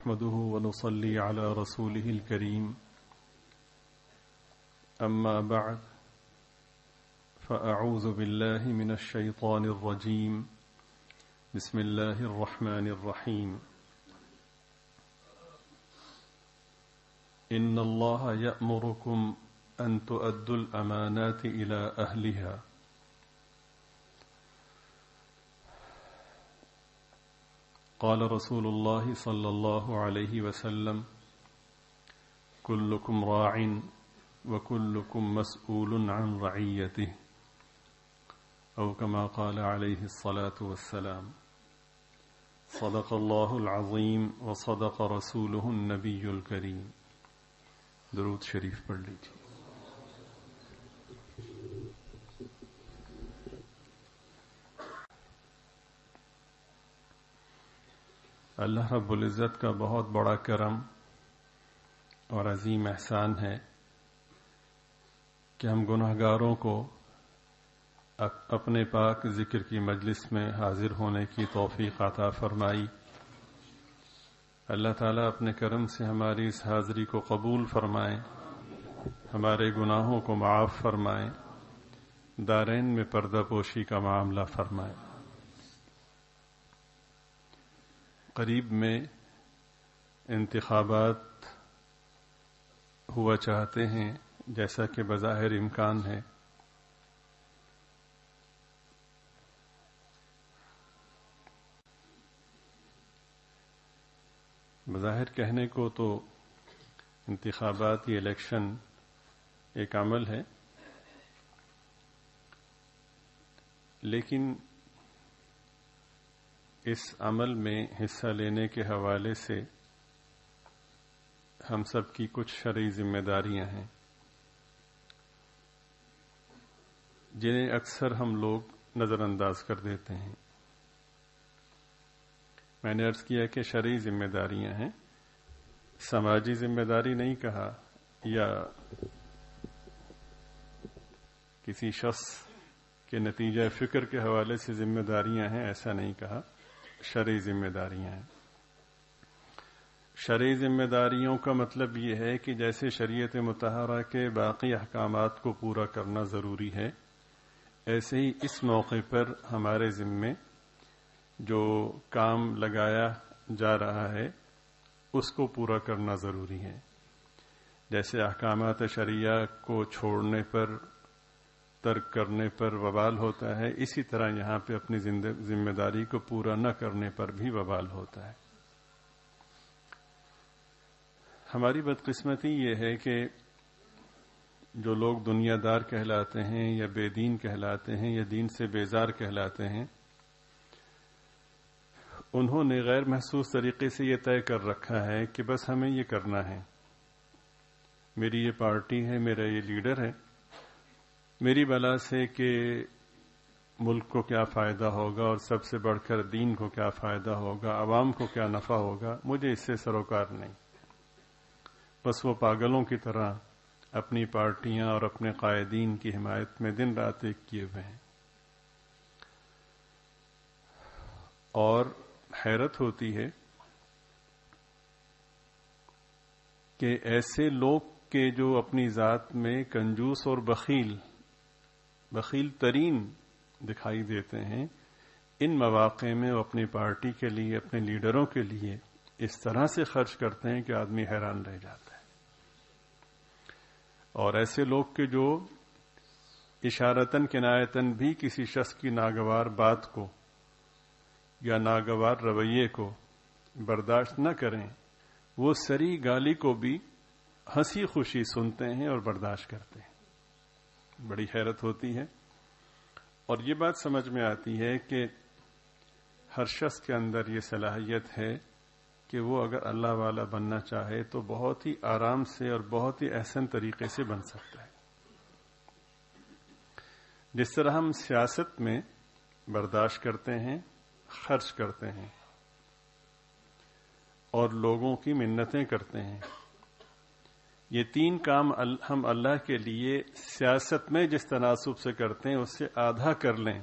نحمده ونصلي على رسوله الكريم أما بعد فأعوذ بالله من الشيطان الرجيم بسم الله الرحمن الرحيم إن الله يأمركم أن تؤدوا الأمانات إلى أهلها قال رسول الله صلى الله عليه وسلم كلكم راع وكلكم مسؤول عن رعيته أو كما قال عليه الصلاة والسلام صدق الله العظيم وصدق رسوله النبي الكريم درود شریف پڑھ لیجیے. اللہ رب العزت کا بہت بڑا کرم اور عظیم احسان ہے کہ ہم گناہگاروں کو اپنے پاک ذکر کی مجلس میں حاضر ہونے کی توفیق عطا فرمائی. اللہ تعالیٰ اپنے کرم سے ہماری اس حاضری کو قبول فرمائیں، ہمارے گناہوں کو معاف فرمائیں، دارین میں پردہ پوشی کا معاملہ فرمائیں. قریب میں انتخابات ہوا چاہتے ہیں جیسا کہ بظاہر امکان ہے. بظاہر کہنے کو تو انتخابات یہ الیکشن ایک عمل ہے، لیکن اس عمل میں حصہ لینے کے حوالے سے ہم سب کی کچھ شرعی ذمہ داریاں ہیں جنہیں اکثر ہم لوگ نظر انداز کر دیتے ہیں. میں نے عرض کیا کہ شرعی ذمہ داریاں ہیں، سماجی ذمہ داری نہیں کہا یا کسی شخص کے نتیجہ فکر کے حوالے سے ذمہ داریاں ہیں ایسا نہیں کہا، شرعی ذمہ داریاں ہیں. شرعی ذمہ داریوں کا مطلب یہ ہے کہ جیسے شریعت مطہرہ کے باقی احکامات کو پورا کرنا ضروری ہے، ایسے ہی اس موقع پر ہمارے ذمے جو کام لگایا جا رہا ہے اس کو پورا کرنا ضروری ہے. جیسے احکامات شرعیہ کو چھوڑنے پر، ترک کرنے پر وبال ہوتا ہے، اسی طرح یہاں پہ اپنی ذمہ داری کو پورا نہ کرنے پر بھی وبال ہوتا ہے. ہماری بدقسمتی یہ ہے کہ جو لوگ دنیا دار کہلاتے ہیں یا بے دین کہلاتے ہیں یا دین سے بیزار کہلاتے ہیں، انہوں نے غیر محسوس طریقے سے یہ طے کر رکھا ہے کہ بس ہمیں یہ کرنا ہے، میری یہ پارٹی ہے، میرا یہ لیڈر ہے، میری بلا سے کہ ملک کو کیا فائدہ ہوگا اور سب سے بڑھ کر دین کو کیا فائدہ ہوگا، عوام کو کیا نفع ہوگا، مجھے اس سے سروکار نہیں. بس وہ پاگلوں کی طرح اپنی پارٹیاں اور اپنے قائدین کی حمایت میں دن رات ایک کیے ہوئے ہیں. اور حیرت ہوتی ہے کہ ایسے لوگ کے جو اپنی ذات میں کنجوس اور بخیل ترین دکھائی دیتے ہیں، ان مواقع میں وہ اپنی پارٹی کے لیے، اپنے لیڈروں کے لیے اس طرح سے خرچ کرتے ہیں کہ آدمی حیران رہ جاتا ہے. اور ایسے لوگ کے جو اشارتاً کنایتاً بھی کسی شخص کی ناگوار بات کو یا ناگوار رویے کو برداشت نہ کریں، وہ سری گالی کو بھی ہنسی خوشی سنتے ہیں اور برداشت کرتے ہیں. بڑی حیرت ہوتی ہے. اور یہ بات سمجھ میں آتی ہے کہ ہر شخص کے اندر یہ صلاحیت ہے کہ وہ اگر اللہ والا بننا چاہے تو بہت ہی آرام سے اور بہت ہی احسن طریقے سے بن سکتا ہے. جس طرح ہم سیاست میں برداشت کرتے ہیں، خرچ کرتے ہیں اور لوگوں کی منتیں کرتے ہیں، یہ تین کام ہم اللہ کے لیے سیاست میں جس تناسب سے کرتے ہیں اس سے آدھا کر لیں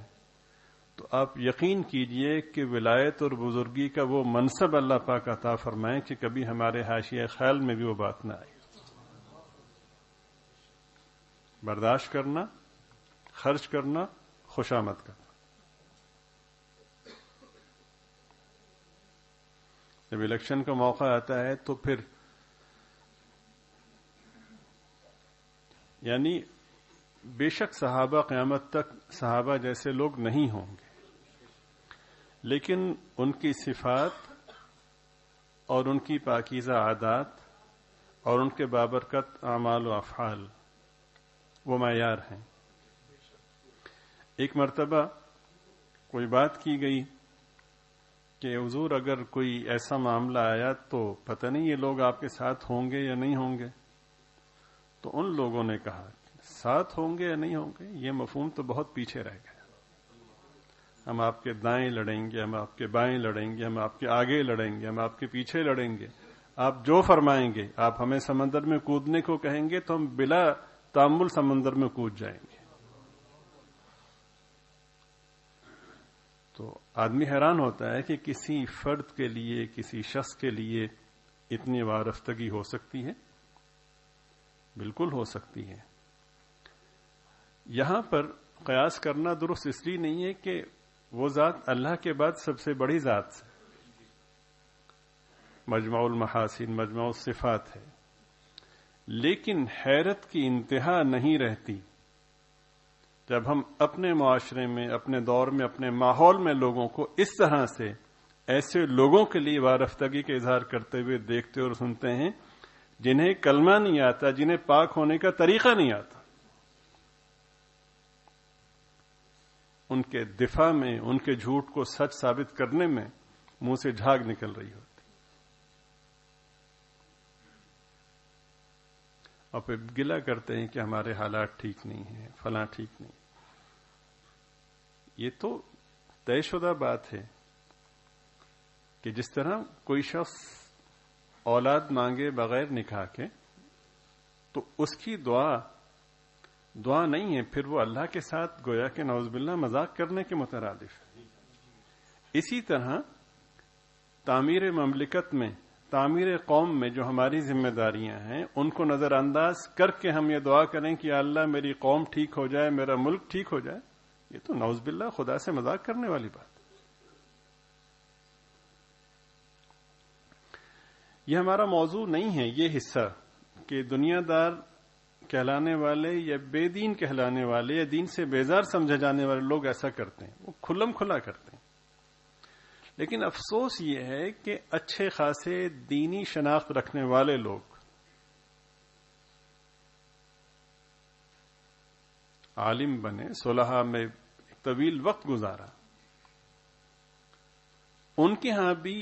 تو آپ یقین کیجئے کہ ولایت اور بزرگی کا وہ منصب اللہ پاک عطا فرمائیں کہ کبھی ہمارے حاشیہ خیال میں بھی وہ بات نہ آئی. برداشت کرنا، خرچ کرنا، خوشامد کرنا. جب الیکشن کا موقع آتا ہے تو پھر یعنی بے شک صحابہ قیامت تک صحابہ جیسے لوگ نہیں ہوں گے، لیکن ان کی صفات اور ان کی پاکیزہ عادات اور ان کے بابرکت اعمال و افعال وہ معیار ہیں. ایک مرتبہ کوئی بات کی گئی کہ حضور اگر کوئی ایسا معاملہ آیا تو پتہ نہیں یہ لوگ آپ کے ساتھ ہوں گے یا نہیں ہوں گے. تو ان لوگوں نے کہا ساتھ ہوں گے یا نہیں ہوں گے یہ مفہوم تو بہت پیچھے رہ گیا. ہم آپ کے دائیں لڑیں گے، ہم آپ کے بائیں لڑیں گے، ہم آپ کے آگے لڑیں گے، ہم آپ کے پیچھے لڑیں گے. آپ جو فرمائیں گے، آپ ہمیں سمندر میں کودنے کو کہیں گے تو ہم بلا تامل سمندر میں کود جائیں گے. تو آدمی حیران ہوتا ہے کہ کسی فرد کے لیے، کسی شخص کے لیے اتنی وارفتگی ہو سکتی ہے. بالکل ہو سکتی ہے. یہاں پر قیاس کرنا درست اس لیے نہیں ہے کہ وہ ذات اللہ کے بعد سب سے بڑی ذات سے مجمع المحاسن، مجمع الصفات ہے، لیکن حیرت کی انتہا نہیں رہتی جب ہم اپنے معاشرے میں، اپنے دور میں، اپنے ماحول میں لوگوں کو اس طرح سے ایسے لوگوں کے لیے وارفتگی کا اظہار کرتے ہوئے دیکھتے اور سنتے ہیں جنہیں کلمہ نہیں آتا، جنہیں پاک ہونے کا طریقہ نہیں آتا. ان کے دفاع میں، ان کے جھوٹ کو سچ ثابت کرنے میں منہ سے جھاگ نکل رہی ہوتی اور پھر گلہ کرتے ہیں کہ ہمارے حالات ٹھیک نہیں ہیں، فلاں ٹھیک نہیں. یہ تو طے شدہ بات ہے کہ جس طرح کوئی شخص اولاد مانگے بغیر نکاح کے تو اس کی دعا نہیں ہے، پھر وہ اللہ کے ساتھ گویا کہ نعوذ باللہ مذاق کرنے کے مترادف ہے. اسی طرح تعمیر مملکت میں، تعمیر قوم میں جو ہماری ذمہ داریاں ہیں ان کو نظر انداز کر کے ہم یہ دعا کریں کہ یا اللہ میری قوم ٹھیک ہو جائے، میرا ملک ٹھیک ہو جائے، یہ تو نعوذ باللہ خدا سے مذاق کرنے والی بات. یہ ہمارا موضوع نہیں ہے یہ حصہ کہ دنیا دار کہلانے والے یا بے دین کہلانے والے یا دین سے بیزار سمجھے جانے والے لوگ ایسا کرتے ہیں، وہ کھلم کھلا کرتے ہیں. لیکن افسوس یہ ہے کہ اچھے خاصے دینی شناخت رکھنے والے لوگ عالم بنے، صلحاء میں ایک طویل وقت گزارا، ان کے ہاں بھی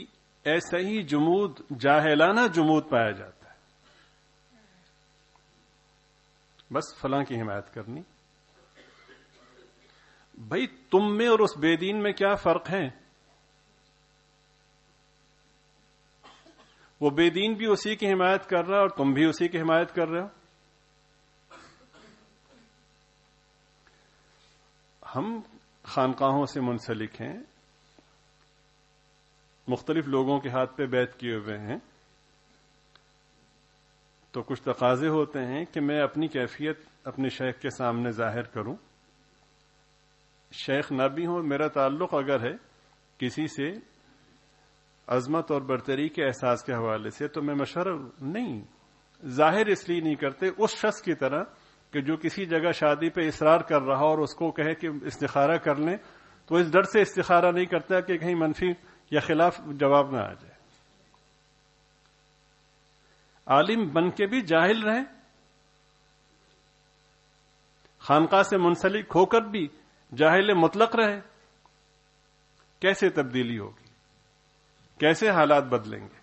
ایسا ہی جمود، جاہلانہ جمود پایا جاتا ہے. بس فلاں کی حمایت کرنی. بھائی تم میں اور اس بے دین میں کیا فرق ہے؟ وہ بے دین بھی اسی کی حمایت کر رہا ہے اور تم بھی اسی کی حمایت کر رہے ہو. ہم خانقاہوں سے منسلک ہیں، مختلف لوگوں کے ہاتھ پہ بیعت کیے ہوئے ہیں، تو کچھ تقاضے ہوتے ہیں کہ میں اپنی کیفیت اپنے شیخ کے سامنے ظاہر کروں. شیخ نہ بھی ہوں، میرا تعلق اگر ہے کسی سے عظمت اور برتری کے احساس کے حوالے سے تو میں مشورہ نہیں، ظاہر اس لیے نہیں کرتے اس شخص کی طرح کہ جو کسی جگہ شادی پہ اصرار کر رہا اور اس کو کہے کہ استخارہ کر لیں تو اس ڈر سے استخارہ نہیں کرتا کہ کہیں منفی یا خلاف جواب نہ آ جائے. عالم بن کے بھی جاہل رہے، خانقاہ سے منسلک ہو کر بھی جاہل مطلق رہے، کیسے تبدیلی ہوگی؟ کیسے حالات بدلیں گے؟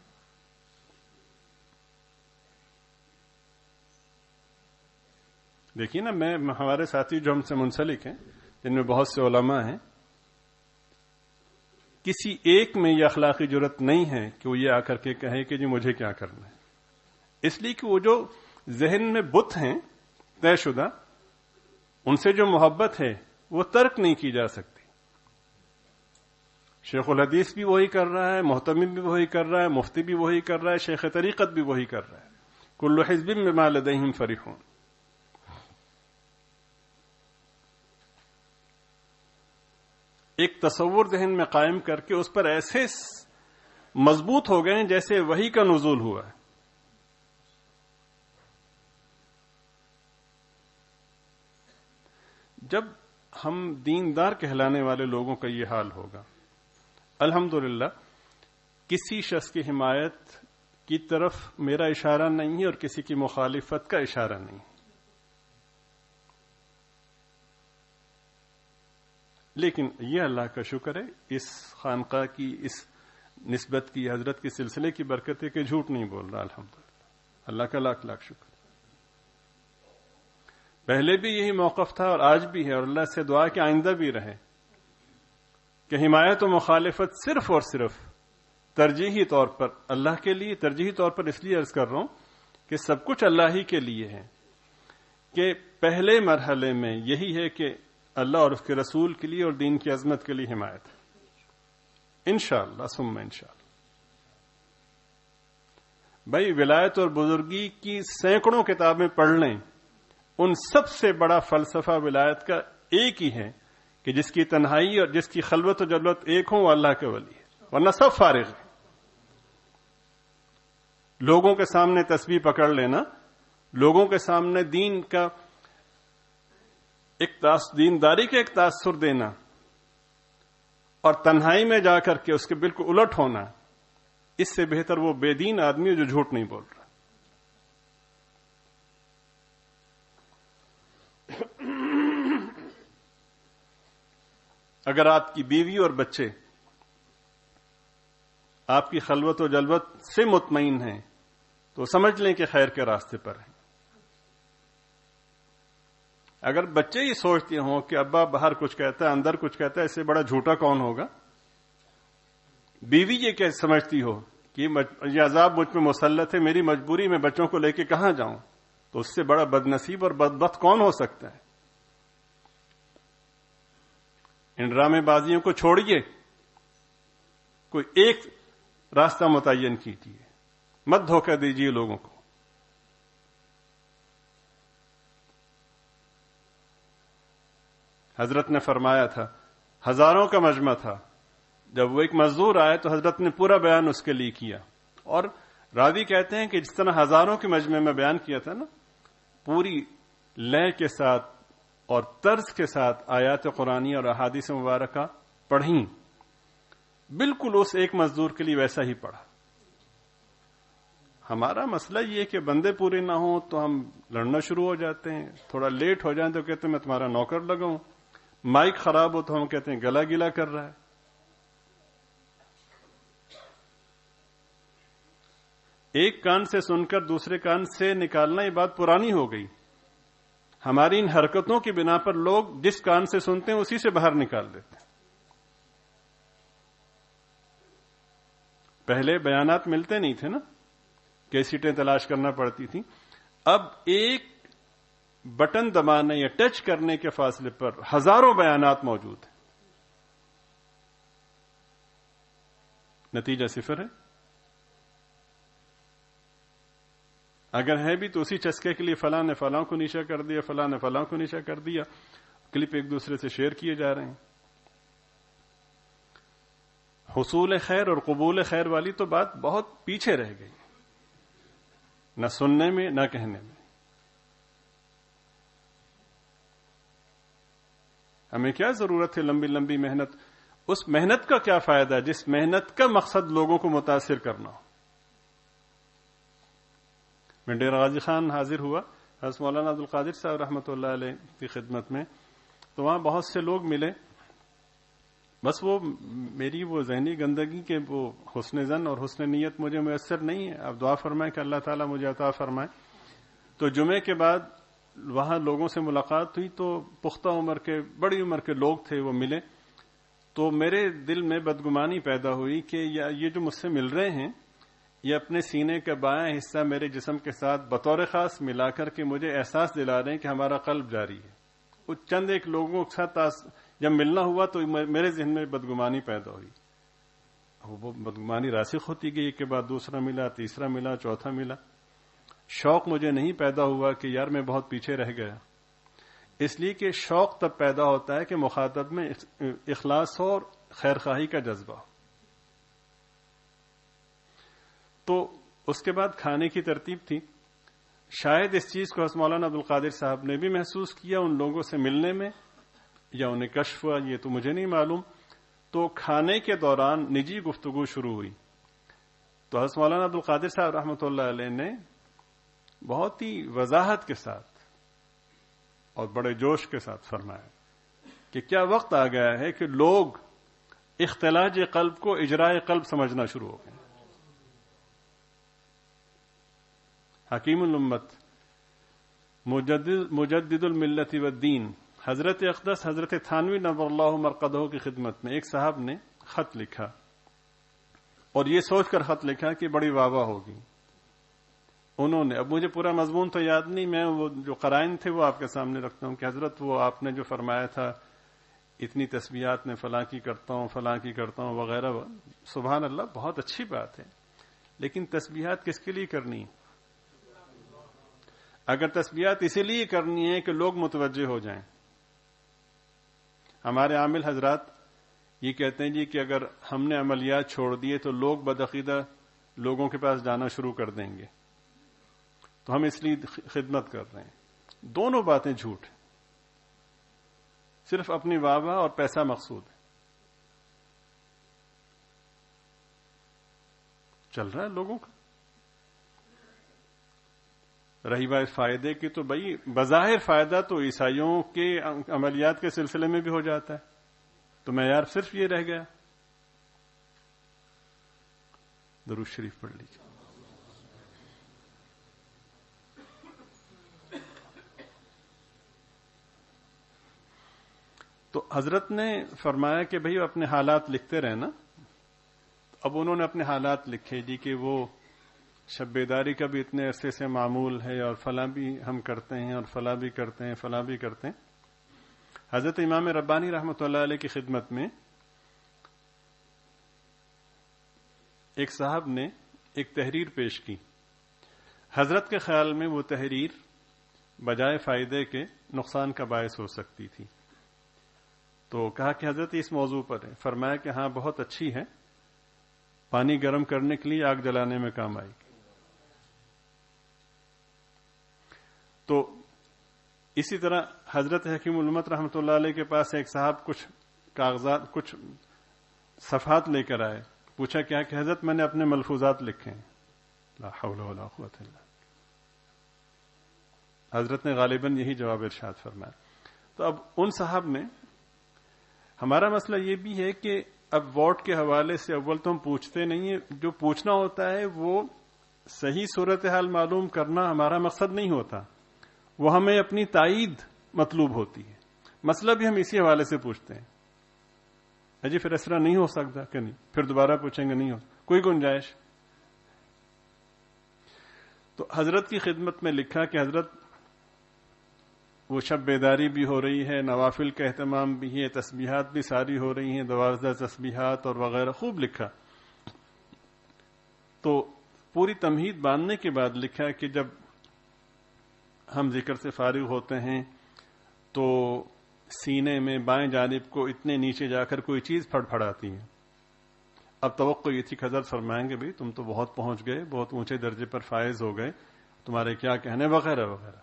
دیکھیے نا، ہمارے ساتھی جو ہم سے منسلک ہیں جن میں بہت سے علماء ہیں، کسی ایک میں یہ اخلاقی جرت نہیں ہے کہ وہ یہ آ کر کے کہے کہ جی مجھے کیا کرنا ہے. اس لیے کہ وہ جو ذہن میں بت ہیں طے شدہ، ان سے جو محبت ہے وہ ترک نہیں کی جا سکتی. شیخ الحدیث بھی وہی کر رہا ہے، محتمم بھی وہی کر رہا ہے، مفتی بھی وہی کر رہا ہے، شیخ طریقت بھی وہی کر رہا ہے. کل حزب بما لدیہم فرحون. ایک تصور ذہن میں قائم کر کے اس پر ایسے مضبوط ہو گئے جیسے وحی کا نزول ہوا ہے. جب ہم دیندار کہلانے والے لوگوں کا یہ حال ہوگا، الحمدللہ کسی شخص کی حمایت کی طرف میرا اشارہ نہیں ہے اور کسی کی مخالفت کا اشارہ نہیں ہے، لیکن یہ اللہ کا شکر ہے، اس خانقاہ کی اس نسبت کی حضرت کے سلسلے کی برکت ہے کہ جھوٹ نہیں بول رہا. الحمدللہ اللہ کا لاکھ لاکھ شکر. پہلے بھی یہی موقف تھا اور آج بھی ہے، اور اللہ سے دعا کہ آئندہ بھی رہے کہ حمایت و مخالفت صرف اور صرف ترجیحی طور پر اللہ کے لیے. ترجیحی طور پر اس لیے عرض کر رہا ہوں کہ سب کچھ اللہ ہی کے لیے ہے، کہ پہلے مرحلے میں یہی ہے کہ اللہ اور اس کے رسول کے لیے اور دین کی عظمت کے لیے حمایت ہے انشاءاللہ ثم انشاءاللہ. بھائی ولایت اور بزرگی کی سینکڑوں کتابیں پڑھ لیں، ان سب سے بڑا فلسفہ ولایت کا ایک ہی ہے کہ جس کی تنہائی اور جس کی خلوت و جلوت ایک ہوں وہ اللہ کے ولی ہے، ورنہ سب فارغ ہے. لوگوں کے سامنے تسبیح پکڑ لینا، لوگوں کے سامنے دین کا دینداری کا ایک تاثر دینا اور تنہائی میں جا کر کے اس کے بالکل الٹ ہونا، اس سے بہتر وہ بے دین آدمی ہے جو جھوٹ نہیں بول رہا. اگر آپ کی بیوی اور بچے آپ کی خلوت و جلوت سے مطمئن ہیں تو سمجھ لیں کہ خیر کے راستے پر ہیں. اگر بچے ہی سوچتے ہوں کہ ابا باہر کچھ کہتا ہے اندر کچھ کہتا ہے، اس سے بڑا جھوٹا کون ہوگا؟ بیوی یہ کہ سمجھتی ہو کہ یہ عذاب مجھ پہ مسلط ہے، میری مجبوری میں بچوں کو لے کے کہاں جاؤں، تو اس سے بڑا بد نصیب اور بدبخت کون ہو سکتا ہے؟ ان ڈرامے بازیوں کو چھوڑیے، کوئی ایک راستہ متعین کیجیے، مت دھوکہ دیجیے لوگوں کو. حضرت نے فرمایا تھا، ہزاروں کا مجمع تھا، جب وہ ایک مزدور آئے تو حضرت نے پورا بیان اس کے لیے کیا، اور راوی کہتے ہیں کہ جس طرح ہزاروں کے مجمع میں بیان کیا تھا نا، پوری لے کے ساتھ اور طرز کے ساتھ آیات قرآنی اور احادیث مبارکہ پڑھیں، بالکل اس ایک مزدور کے لیے ویسا ہی پڑھا. ہمارا مسئلہ یہ کہ بندے پورے نہ ہوں تو ہم لڑنا شروع ہو جاتے ہیں، تھوڑا لیٹ ہو جائیں تو کہتے ہیں میں تمہارا نوکر لگاؤں، مائک خراب ہو تو ہم کہتے ہیں گلا گلا کر رہا ہے. ایک کان سے سن کر دوسرے کان سے نکالنا یہ بات پرانی ہو گئی. ہماری ان حرکتوں کی بنا پر لوگ جس کان سے سنتے ہیں اسی سے باہر نکال دیتے ہیں. پہلے بیانات ملتے نہیں تھے نا، کیسٹیں تلاش کرنا پڑتی تھی. اب ایک بٹن دبانے یا ٹچ کرنے کے فاصلے پر ہزاروں بیانات موجود ہیں. نتیجہ صفر ہے. اگر ہے بھی تو اسی چسکے کے لیے فلاں نے فلاں کو نیچا کر دیا، فلاں نے فلاں کو نیچا کر دیا، کلپ ایک دوسرے سے شیئر کیے جا رہے ہیں. حصول خیر اور قبول خیر والی تو بات بہت پیچھے رہ گئی، نہ سننے میں نہ کہنے میں. ہمیں کیا ضرورت ہے لمبی لمبی محنت؟ اس محنت کا کیا فائدہ جس محنت کا مقصد لوگوں کو متاثر کرنا ہو؟ میں ڈیرہ غازی خان حاضر ہوا حضرت مولانا عبد القادر صاحب رحمۃ اللہ علیہ کی خدمت میں، تو وہاں بہت سے لوگ ملے. بس وہ میری وہ ذہنی گندگی کے وہ حسن زن اور حسن نیت مجھے میسر نہیں ہے. آپ دعا فرمائیں کہ اللہ تعالیٰ مجھے عطا فرمائے. تو جمعے کے بعد وہاں لوگوں سے ملاقات ہوئی تو پختہ عمر کے بڑی عمر کے لوگ تھے، وہ ملے. تو میرے دل میں بدگمانی پیدا ہوئی کہ یہ جو مجھ سے مل رہے ہیں یہ اپنے سینے کا بایاں حصہ میرے جسم کے ساتھ بطور خاص ملا کر کے مجھے احساس دلا رہے ہیں کہ ہمارا قلب جاری ہے. وہ چند ایک لوگوں کے ساتھ جب ملنا ہوا تو میرے ذہن میں بدگمانی پیدا ہوئی وہ بدگمانی راسخ ہوتی گئی، ایک کے بعد دوسرا ملا، تیسرا ملا، چوتھا ملا. شوق مجھے نہیں پیدا ہوا کہ یار میں بہت پیچھے رہ گیا، اس لیے کہ شوق تب پیدا ہوتا ہے کہ مخاطب میں اخلاص ہو اور خیر خواہی کا جذبہ ہو. تو اس کے بعد کھانے کی ترتیب تھی. شاید اس چیز کو مولانا عبدالقادر صاحب نے بھی محسوس کیا ان لوگوں سے ملنے میں، یا انہیں کشف ہوا، یہ تو مجھے نہیں معلوم. تو کھانے کے دوران نجی گفتگو شروع ہوئی. تو حضرت مولانا عبدالقادر صاحب رحمۃ اللہ علیہ نے بہت ہی وضاحت کے ساتھ اور بڑے جوش کے ساتھ فرمایا کہ کیا وقت آ گیا ہے کہ لوگ اختلاج قلب کو اجراء قلب سمجھنا شروع ہو گئے. حکیم الامت مجدد الملت والدین حضرت اقدس حضرت تھانوی نور اللہ مرقدہ کی خدمت میں ایک صاحب نے خط لکھا، اور یہ سوچ کر خط لکھا کہ بڑی واہ واہ ہوگی. انہوں نے، اب مجھے پورا مضمون تو یاد نہیں، میں وہ جو قرائن تھے وہ آپ کے سامنے رکھتا ہوں کہ حضرت وہ آپ نے جو فرمایا تھا اتنی تسبیحات میں فلاں کی کرتا ہوں، فلاں کی کرتا ہوں وغیرہ، سبحان اللہ بہت اچھی بات ہے، لیکن تسبیحات کس کے لیے کرنی؟ اگر تسبیحات اسی لیے کرنی ہے کہ لوگ متوجہ ہو جائیں. ہمارے عامل حضرات یہ کہتے ہیں جی کہ اگر ہم نے عملیات چھوڑ دیے تو لوگ بدعقیدہ لوگوں کے پاس جانا شروع کر دیں گے، تو ہم اس لیے خدمت کر رہے ہیں. دونوں باتیں جھوٹ ہیں، صرف اپنی واہ واہ اور پیسہ مقصود ہے. چل رہا ہے لوگوں کا. رہی بات فائدے کی، تو بھائی بظاہر فائدہ تو عیسائیوں کے عملیات کے سلسلے میں بھی ہو جاتا ہے، تو معیار صرف یہ رہ گیا. درود شریف پڑھ لیجیے. تو حضرت نے فرمایا کہ بھئی اپنے حالات لکھتے رہنا. اب انہوں نے اپنے حالات لکھے جی کہ وہ شب بیداری کا بھی اتنے عرصے سے معمول ہے، اور فلاں بھی ہم کرتے ہیں، اور فلاں بھی کرتے ہیں، فلاں بھی کرتے ہیں. حضرت امام ربانی رحمۃ اللہ علیہ کی خدمت میں ایک صاحب نے ایک تحریر پیش کی. حضرت کے خیال میں وہ تحریر بجائے فائدے کے نقصان کا باعث ہو سکتی تھی. تو کہا کہ حضرت اس موضوع پر ہے. فرمایا کہ ہاں بہت اچھی ہے، پانی گرم کرنے کے لیے، آگ جلانے میں کام آئے گی. تو اسی طرح حضرت حکیم الامت رحمۃ اللہ علیہ کے پاس ایک صاحب کچھ کاغذات، کچھ صفحات لے کر آئے. پوچھا کیا کہ حضرت میں نے اپنے ملفوظات لکھے ہیں. لا حول ولا قوت الا باللہ. حضرت نے غالباً یہی جواب ارشاد فرمایا. تو اب ان صاحب نے، ہمارا مسئلہ یہ بھی ہے کہ اب ووٹ کے حوالے سے اول تو ہم پوچھتے نہیں ہیں، جو پوچھنا ہوتا ہے وہ صحیح صورتحال معلوم کرنا ہمارا مقصد نہیں ہوتا، وہ ہمیں اپنی تائید مطلوب ہوتی ہے. مسئلہ بھی ہم اسی حوالے سے پوچھتے ہیں. جی پھر اس طرح نہیں ہو سکتا کہ نہیں، پھر دوبارہ پوچھیں گے نہیں ہو کوئی گنجائش. تو حضرت کی خدمت میں لکھا کہ حضرت وہ شب بیداری بھی ہو رہی ہے، نوافل کا اہتمام بھی ہے، تسبیحات بھی ساری ہو رہی ہیں، 12 تسبیحات اور وغیرہ، خوب لکھا. تو پوری تمہید باندھنے کے بعد لکھا کہ جب ہم ذکر سے فارغ ہوتے ہیں تو سینے میں بائیں جانب کو اتنے نیچے جا کر کوئی چیز پھڑپھڑاتی ہے. اب توقع یہ تھی کہ حضرت فرمائیں گے بھی تم تو بہت پہنچ گئے، بہت اونچے درجے پر فائز ہو گئے، تمہارے کیا کہنے وغیرہ وغیرہ.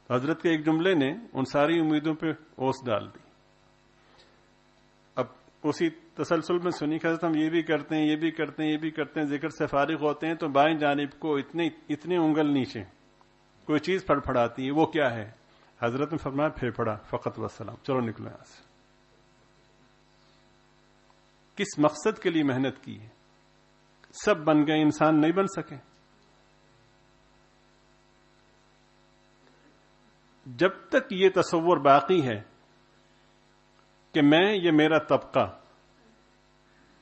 تو حضرت کے ایک جملے نے ان ساری امیدوں پہ اوس ڈال دی. اب اسی تسلسل میں سنی کہ حضرت ہم یہ بھی کرتے ہیں، یہ بھی کرتے ہیں، یہ بھی کرتے ہیں، ذکر سے فارغ ہوتے ہیں تو بائیں جانب کو اتنے انگل نیچے کوئی چیز پھڑپھڑاتی ہے، وہ کیا ہے؟ حضرت نے فرمایا پھیپھڑا فقط وسلام، چلو نکلو یہاں سے. کس مقصد کے لیے محنت کی ہے؟ سب بن گئے، انسان نہیں بن سکے. جب تک یہ تصور باقی ہے کہ یہ میرا طبقہ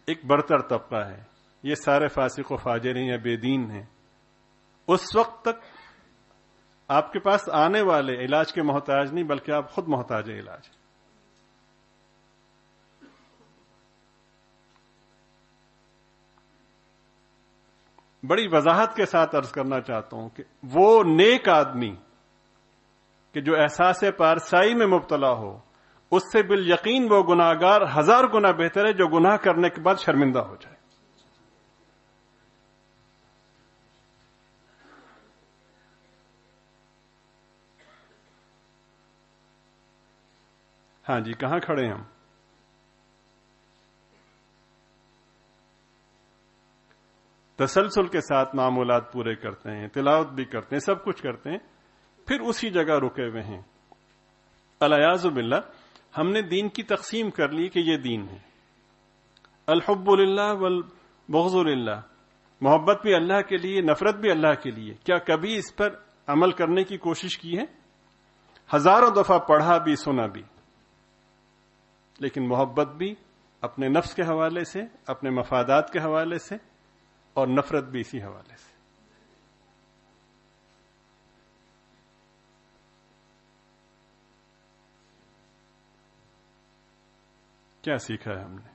ایک برتر طبقہ ہے، یہ سارے فاسق و فاجر ہیں یا بے دین ہیں، اس وقت تک آپ کے پاس آنے والے علاج کے محتاج نہیں بلکہ آپ خود محتاج ہیں علاج. بڑی وضاحت کے ساتھ عرض کرنا چاہتا ہوں کہ وہ نیک آدمی کہ جو احساس پارسائی میں مبتلا ہو، اس سے بالیقین وہ گناہگار 1000 گنا بہتر ہے جو گناہ کرنے کے بعد شرمندہ ہو جائے۔ ہاں جی، کہاں کھڑے ہیں ہم؟ تسلسل کے ساتھ معمولات پورے کرتے ہیں، تلاوت بھی کرتے ہیں، سب کچھ کرتے ہیں، پھر اسی جگہ رکے ہوئے ہیں۔ الیاذ باللہ، ہم نے دین کی تقسیم کر لی کہ یہ دین ہے، الحب للہ والبغض للہ، محبت بھی اللہ کے لیے، نفرت بھی اللہ کے لیے۔ کیا کبھی اس پر عمل کرنے کی کوشش کی ہے؟ ہزاروں دفعہ پڑھا بھی، سنا بھی، لیکن محبت بھی اپنے نفس کے حوالے سے، اپنے مفادات کے حوالے سے، اور نفرت بھی اسی حوالے سے۔ کیا سیکھا ہے ہم نے؟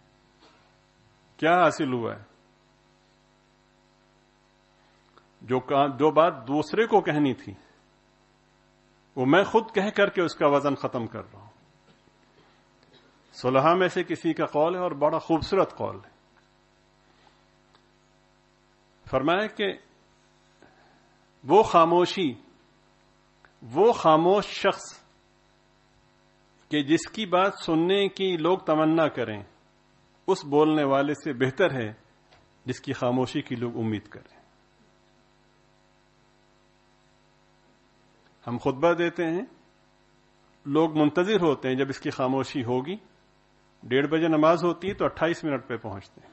کیا حاصل ہوا ہے؟ جو بات دوسرے کو کہنی تھی وہ میں خود کہہ کر کے اس کا وزن ختم کر رہا ہوں۔ صلحاء میں سے کسی کا قول ہے اور بڑا خوبصورت قول ہے، فرمایا کہ وہ خاموش شخص کہ جس کی بات سننے کی لوگ تمنا کریں، اس بولنے والے سے بہتر ہے جس کی خاموشی کی لوگ امید کریں۔ ہم خطبہ دیتے ہیں، لوگ منتظر ہوتے ہیں جب اس کی خاموشی ہوگی۔ 1:30 بجے نماز ہوتی ہے تو 28 منٹ پہ پہنچتے ہیں۔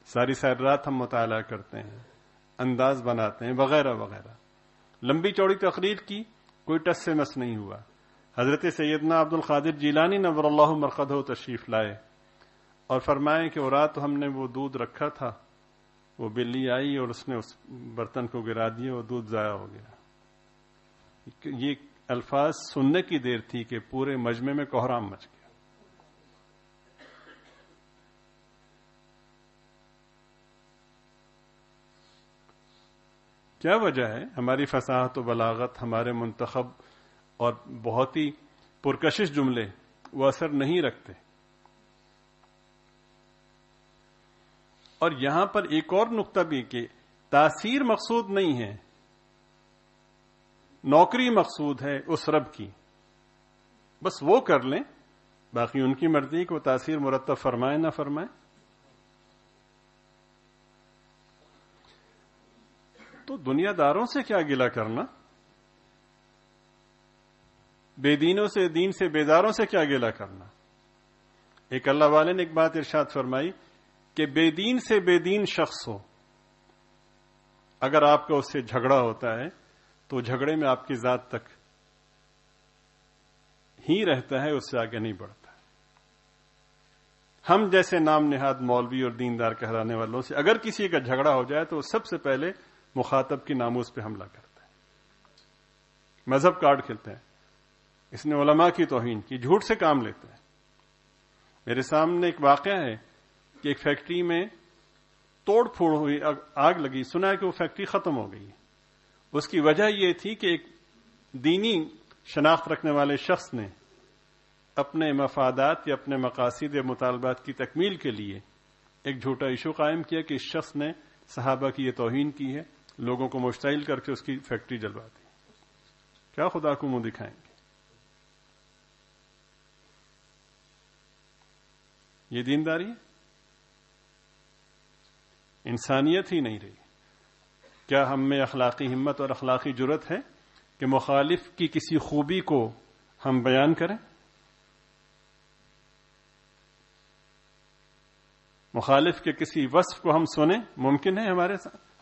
ساری رات ہم مطالعہ کرتے ہیں، انداز بناتے ہیں، وغیرہ وغیرہ۔ لمبی چوڑی تقریر کی، کوئی ٹس سے مس نہیں ہوا۔ حضرت سیدنا عبد القادر جیلانی نور اللہ مرقدہ تشریف لائے اور فرمائے کہ وہ رات ہم نے وہ دودھ رکھا تھا، وہ بلی آئی اور اس نے اس برتن کو گرا دیا، وہ دودھ ضائع ہو گیا۔ یہ الفاظ سننے کی دیر تھی کہ پورے مجمع میں کوہرام مچ گیا۔ کیا وجہ ہے؟ ہماری فصاحت و بلاغت، ہمارے منتخب اور بہت ہی پرکشش جملے وہ اثر نہیں رکھتے۔ اور یہاں پر ایک اور نقطہ بھی کہ تاثیر مقصود نہیں ہے، نوکری مقصود ہے اس رب کی، بس وہ کر لیں، باقی ان کی مرضی کہ وہ تاثیر مرتب فرمائے نہ فرمائے۔ تو دنیا داروں سے کیا گلہ کرنا، بے دینوں سے، دین سے بیداروں سے کیا گلہ کرنا۔ ایک اللہ والے نے ایک بات ارشاد فرمائی کہ بے دین سے بے دین شخص ہو، اگر آپ کا اس سے جھگڑا ہوتا ہے تو جھگڑے میں آپ کی ذات تک ہی رہتا ہے، اس سے آگے نہیں بڑھتا۔ ہم جیسے نام نہاد مولوی اور دیندار کہلانے والوں سے اگر کسی کا جھگڑا ہو جائے تو وہ سب سے پہلے مخاطب کی ناموس پہ حملہ کرتا ہے، مذہب کارڈ کھیلتے ہیں، اس نے علماء کی توہین کی، جھوٹ سے کام لیتے ہیں۔ میرے سامنے ایک واقعہ ہے کہ ایک فیکٹری میں توڑ پھوڑ ہوئی، آگ لگی، سنا ہے کہ وہ فیکٹری ختم ہو گئی۔ اس کی وجہ یہ تھی کہ ایک دینی شناخت رکھنے والے شخص نے اپنے مفادات یا اپنے مقاصد یا مطالبات کی تکمیل کے لیے ایک جھوٹا ایشو قائم کیا کہ اس شخص نے صحابہ کی یہ توہین کی ہے، لوگوں کو مشتعل کر کے اس کی فیکٹری جلوا دی۔ کیا خدا کو منہ دکھائیں گے؟ یہ دینداری ہے؟ انسانیت ہی نہیں رہی۔ کیا ہم میں اخلاقی ہمت اور اخلاقی جرت ہے کہ مخالف کی کسی خوبی کو ہم بیان کریں؟ مخالف کے کسی وصف کو ہم سنیں؟ ممکن ہے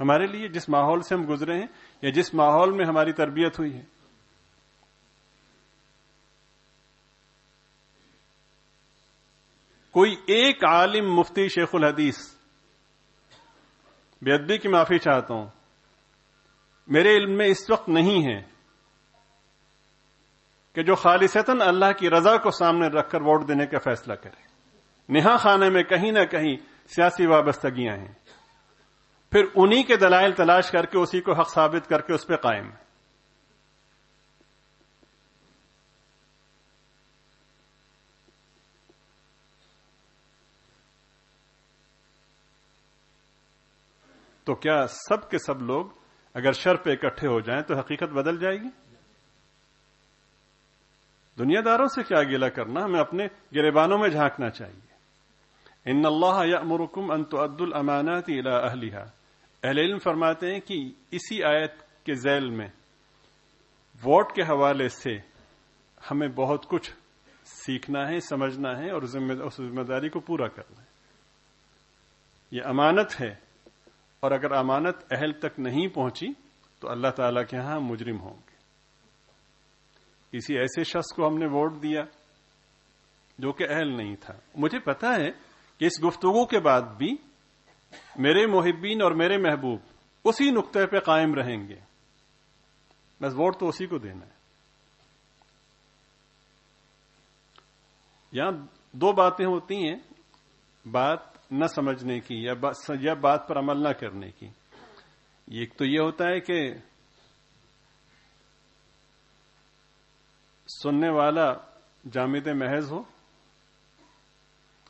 ہمارے لیے جس ماحول سے ہم گزرے ہیں یا جس ماحول میں ہماری تربیت ہوئی ہے؟ کوئی ایک عالم مفتی شیخ الحدیث، بے ادبی کی معافی چاہتا ہوں، میرے علم میں اس وقت نہیں ہے کہ جو خالصتاً اللہ کی رضا کو سامنے رکھ کر ووٹ دینے کا فیصلہ کرے۔ نہا خانے میں کہیں نہ کہیں سیاسی وابستگیاں ہیں، پھر انہی کے دلائل تلاش کر کے اسی کو حق ثابت کر کے اس پہ قائم ہے. تو کیا سب کے سب لوگ اگر شر پہ اکٹھے ہو جائیں تو حقیقت بدل جائے گی؟ دنیا داروں سے کیا گلہ کرنا، ہمیں اپنے گریبانوں میں جھانکنا چاہیے. ان اللہ یأمرکم ان تؤدوا الامانات الی اہلہا. اہل علم فرماتے ہیں کہ اسی آیت کے ذیل میں ووٹ کے حوالے سے ہمیں بہت کچھ سیکھنا ہے، سمجھنا ہے اور اس ذمہ داری کو پورا کرنا ہے. یہ امانت ہے، اور اگر امانت اہل تک نہیں پہنچی تو اللہ تعالیٰ کے ہاں مجرم ہوں گے. کسی ایسے شخص کو ہم نے ووٹ دیا جو کہ اہل نہیں تھا. مجھے پتا ہے کہ اس گفتگو کے بعد بھی میرے محبین اور میرے محبوب اسی نقطے پہ قائم رہیں گے، بس ووٹ تو اسی کو دینا ہے. یہاں دو باتیں ہوتی ہیں، بات نہ سمجھنے کی یا بات پر عمل نہ کرنے کی. ایک تو یہ ہوتا ہے کہ سننے والا جامد محض ہو،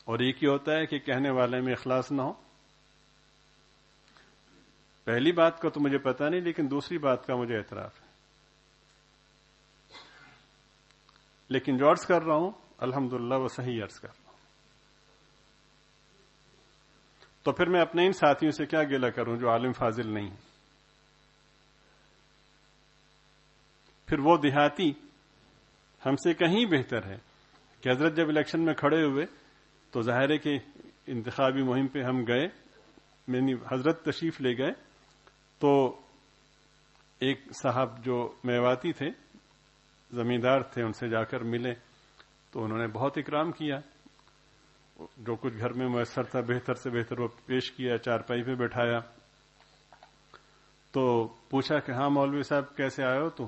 اور ایک یہ ہوتا ہے کہ کہنے والے میں اخلاص نہ ہو. پہلی بات کا تو مجھے پتا نہیں، لیکن دوسری بات کا مجھے اعتراف ہے. لیکن جو عرض کر رہا ہوں الحمدللہ وہ صحیح عرض کر رہا ہوں. تو پھر میں اپنے ان ساتھیوں سے کیا گلہ کروں جو عالم فاضل نہیں. پھر وہ دیہاتی ہم سے کہیں بہتر ہے کہ حضرت جب الیکشن میں کھڑے ہوئے تو ظاہر ہے کہ انتخابی مہم پہ ہم گئے، یعنی حضرت تشریف لے گئے، تو ایک صاحب جو میواتی تھے، زمیندار تھے، ان سے جا کر ملے تو انہوں نے بہت اکرام کیا. جو کچھ گھر میں میسر تھا بہتر سے بہتر وہ پیش کیا، چارپائی پہ بٹھایا. تو پوچھا کہ ہاں مولوی صاحب کیسے آئے ہو؟ تو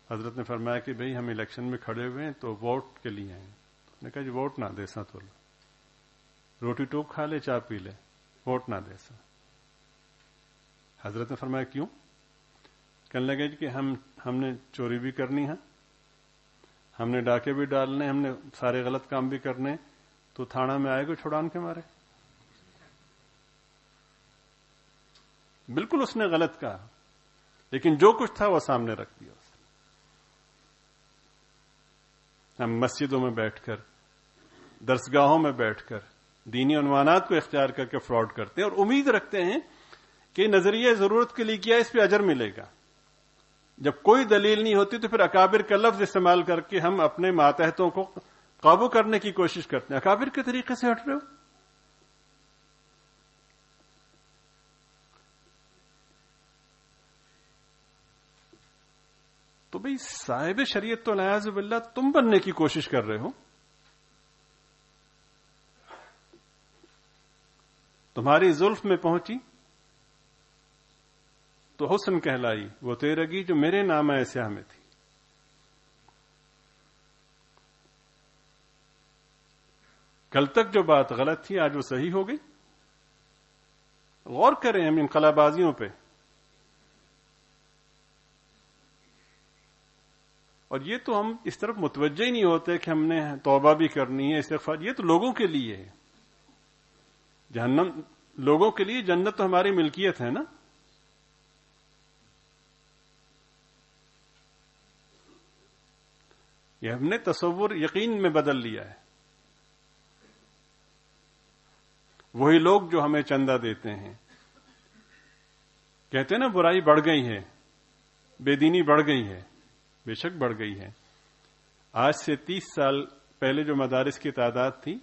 حضرت نے فرمایا کہ بھئی ہم الیکشن میں کھڑے ہوئے ہیں تو ووٹ کے لیے ہیں. نے کہا جی ووٹ نہ دے سا تو روٹی ٹوک کھا لے، چائے پی لے، ووٹ نہ دے سا. حضرت نے فرمایا کیوں؟ کہنے لگے کہ ہم نے چوری بھی کرنی ہے، ہم نے ڈاکے بھی ڈالنے، ہم نے سارے غلط کام بھی کرنے، تو تھانہ میں آئے گا چھڑان کے مارے. بالکل اس نے غلط کہا، لیکن جو کچھ تھا وہ سامنے رکھ دیا. ہم مسجدوں میں بیٹھ کر، درسگاہوں میں بیٹھ کر دینی عنوانات کو اختیار کر کے فراڈ کرتے ہیں اور امید رکھتے ہیں کہ نظریہ ضرورت کے لیے کیا اس پہ اجر ملے گا. جب کوئی دلیل نہیں ہوتی تو پھر اکابر کا لفظ استعمال کر کے ہم اپنے ماتحتوں کو قابو کرنے کی کوشش کرتے ہیں. اکابر کے طریقے سے ہٹ رہے ہو. تو بھئی صاحب شریعت تو نعوذ باللہ تم بننے کی کوشش کر رہے ہو. تمہاری زلف میں پہنچی تو حسن کہلائی وہ تیرگی جو میرے نامہ سیاہ میں تھی. کل تک جو بات غلط تھی آج وہ صحیح ہو گئی. غور کریں ہم انقلابازیوں پہ. اور یہ تو ہم اس طرف متوجہ ہی نہیں ہوتے کہ ہم نے توبہ بھی کرنی ہے، استغفار. یہ تو لوگوں کے لیے ہے. جہنم لوگوں کے لیے، جنت تو ہماری ملکیت ہے نا. یہ ہم نے تصور یقین میں بدل لیا ہے. وہی لوگ جو ہمیں چندہ دیتے ہیں کہتے ہیں نا برائی بڑھ گئی ہے، بے دینی بڑھ گئی ہے. بے شک بڑھ گئی ہے. آج سے 30 سال پہلے جو مدارس کی تعداد تھی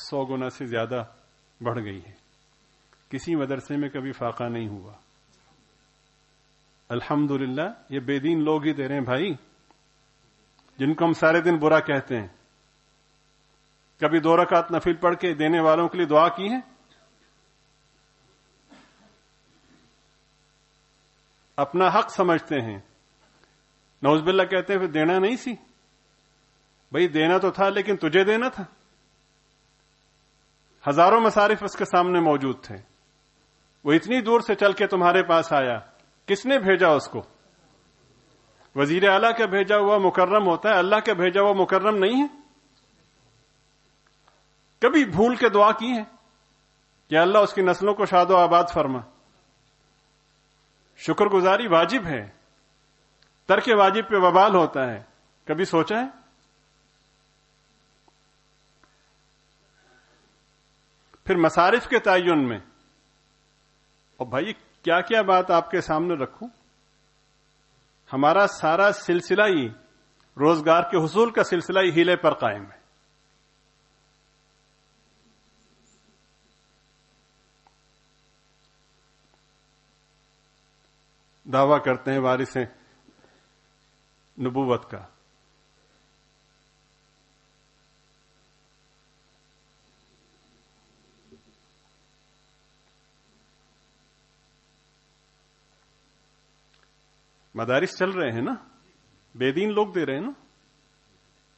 100 گنا سے زیادہ بڑھ گئی ہے. کسی مدرسے میں کبھی فاقہ نہیں ہوا. الحمدللہ یہ بے دین لوگ ہی دے رہے ہیں بھائی، جن کو ہم سارے دن برا کہتے ہیں. کبھی 2 رکعت نفل پڑھ کے دینے والوں کے لیے دعا کی ہے؟ اپنا حق سمجھتے ہیں، نعوذ باللہ کہتے ہیں پھر دینا نہیں سی. بھئی دینا تو تھا لیکن تجھے دینا تھا. ہزاروں مصارف اس کے سامنے موجود تھے. وہ اتنی دور سے چل کے تمہارے پاس آیا, کس نے بھیجا اس کو؟ وزیر اعلیٰ کا بھیجا ہوا مکرم ہوتا ہے, اللہ کا بھیجا ہوا مکرم نہیں ہے. کبھی بھول کے دعا کی ہے کہ اللہ اس کی نسلوں کو شاد و آباد فرما؟ شکر گزاری واجب ہے, ترک واجب پہ وبال ہوتا ہے. کبھی سوچا ہے؟ پھر مصارف کے تعین میں, اور بھائی کیا کیا بات آپ کے سامنے رکھوں, ہمارا سارا سلسلہ ہی روزگار کے حصول کا سلسلہ ہی ہیلے پر قائم ہے. دعویٰ کرتے ہیں وارث نبوت کا, مدارس چل رہے ہیں نا, بے دین لوگ دے رہے ہیں نا,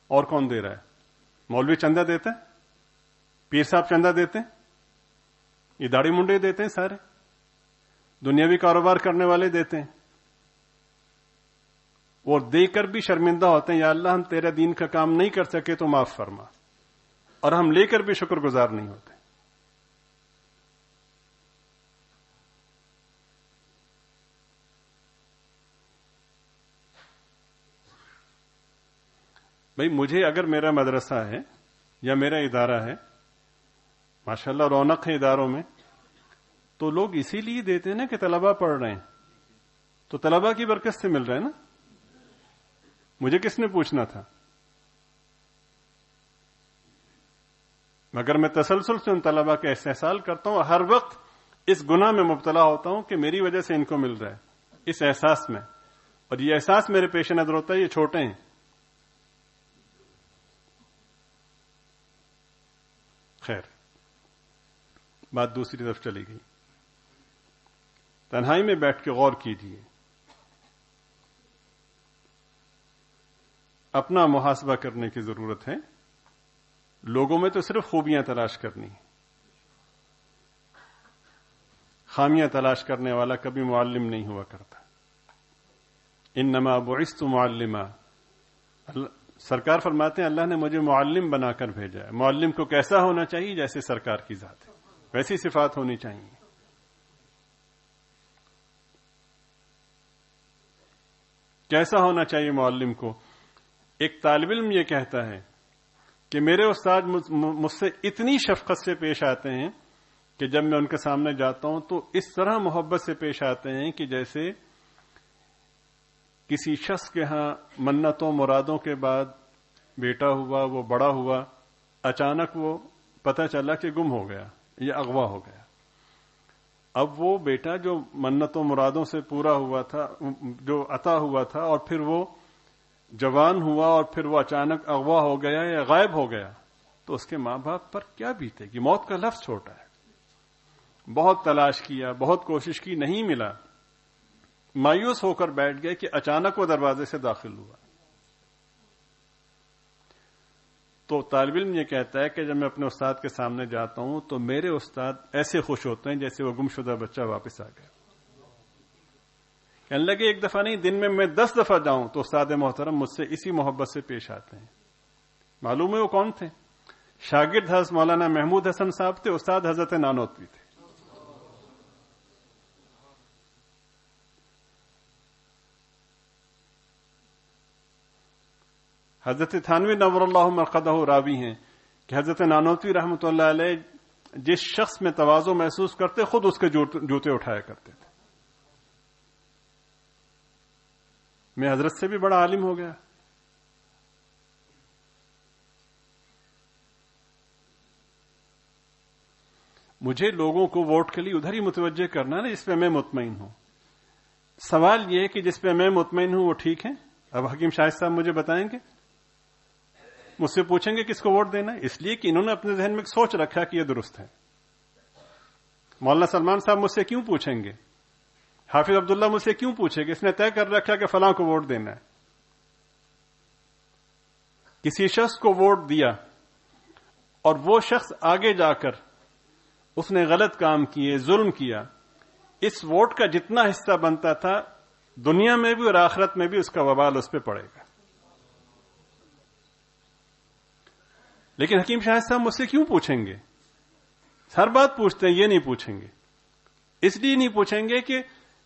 اور کون دے رہا ہے؟ مولوی چندہ دیتے ہیں, پیر صاحب چندہ دیتے ہیں, یہ داڑھی منڈے دیتے ہیں, سارے دنیاوی کاروبار کرنے والے دیتے ہیں. اور دے کر بھی شرمندہ ہوتے ہیں, یا اللہ ہم تیرے دین کا کام نہیں کر سکے تو معاف فرما, اور ہم لے کر بھی شکر گزار نہیں ہوتے. بھئی مجھے اگر میرا مدرسہ ہے یا میرا ادارہ ہے, ماشاءاللہ رونق ہے اداروں میں, تو لوگ اسی لیے دیتے ہیں نا کہ طلبہ پڑھ رہے ہیں, تو طلبہ کی برکت سے مل رہا ہے نا. مجھے کس نے پوچھنا تھا؟ مگر میں تسلسل سے ان طلبہ کا استحصال کرتا ہوں, ہر وقت اس گناہ میں مبتلا ہوتا ہوں کہ میری وجہ سے ان کو مل رہا ہے, اس احساس میں. اور یہ احساس میرے پیش نظر ہوتا ہے, یہ چھوٹے ہیں. خیر, بات دوسری طرف چلی گئی. تنہائی میں بیٹھ کے غور کیجیے, اپنا محاسبہ کرنے کی ضرورت ہے. لوگوں میں تو صرف خوبیاں تلاش کرنی, خامیاں تلاش کرنے والا کبھی معلم نہیں ہوا کرتا. انما بعثت معلما, سرکار فرماتے ہیں اللہ نے مجھے معلم بنا کر بھیجا ہے. معلم کو کیسا ہونا چاہیے؟ جیسے سرکار کی ذات ہے ویسی صفات ہونی چاہیے. کیسا ہونا چاہیے معلم کو؟ ایک طالب علم یہ کہتا ہے کہ میرے استاد مجھ سے اتنی شفقت سے پیش آتے ہیں کہ جب میں ان کے سامنے جاتا ہوں تو اس طرح محبت سے پیش آتے ہیں کہ جیسے کسی شخص کے ہاں منتوں مرادوں کے بعد بیٹا ہوا, وہ بڑا ہوا, اچانک وہ پتہ چلا کہ گم ہو گیا یا اغوا ہو گیا. اب وہ بیٹا جو منتوں مرادوں سے پورا ہوا تھا, جو عطا ہوا تھا, اور پھر وہ جوان ہوا اور پھر وہ اچانک اغوا ہو گیا یا غائب ہو گیا, تو اس کے ماں باپ پر کیا بیتے گی؟ موت کا لفظ چھوٹا ہے. بہت تلاش کیا, بہت کوشش کی, نہیں ملا, مایوس ہو کر بیٹھ گئے کہ اچانک وہ دروازے سے داخل ہوا. تو طالب علم یہ کہتا ہے کہ جب میں اپنے استاد کے سامنے جاتا ہوں تو میرے استاد ایسے خوش ہوتے ہیں جیسے وہ گمشدہ بچہ واپس آ گیا. کہنے لگے ایک دفعہ نہیں, دن میں 10 دفعہ جاؤں تو استاد محترم مجھ سے اسی محبت سے پیش آتے ہیں. معلوم ہے وہ کون تھے؟ شاگرد حضرت مولانا محمود حسن صاحب تھے, استاد حضرت نانوتوی تھے. حضرت تھانوی نور اللہ مرقدہ راوی ہیں کہ حضرت نانوتوی رحمۃ اللہ علیہ جس شخص میں تواضع محسوس کرتے خود اس کے جوتے اٹھایا کرتے تھے. میں حضرت سے بھی بڑا عالم ہو گیا. مجھے لوگوں کو ووٹ کے لیے ادھر ہی متوجہ کرنا ہے نا جس پہ میں مطمئن ہوں. سوال یہ ہے کہ جس پہ میں مطمئن ہوں وہ ٹھیک ہے. اب حکیم شاہد صاحب مجھے بتائیں گے, مجھ سے پوچھیں گے کس کو ووٹ دینا ہے, اس لیے کہ انہوں نے اپنے ذہن میں سوچ رکھا کہ یہ درست ہے. مولانا سلمان صاحب مجھ سے کیوں پوچھیں گے؟ حافظ عبداللہ مجھ سے کیوں پوچھے گا؟ اس نے طے کر رکھا کہ فلاں کو ووٹ دینا ہے. کسی شخص کو ووٹ دیا اور وہ شخص آگے جا کر اس نے غلط کام کیے، ظلم کیا، اس ووٹ کا جتنا حصہ بنتا تھا دنیا میں بھی اور آخرت میں بھی اس کا وبال اس پہ پڑے گا. لیکن حکیم شاہد صاحب مجھ سے کیوں پوچھیں گے؟ ہر بات پوچھتے ہیں، یہ نہیں پوچھیں گے. اس لیے نہیں پوچھیں گے کہ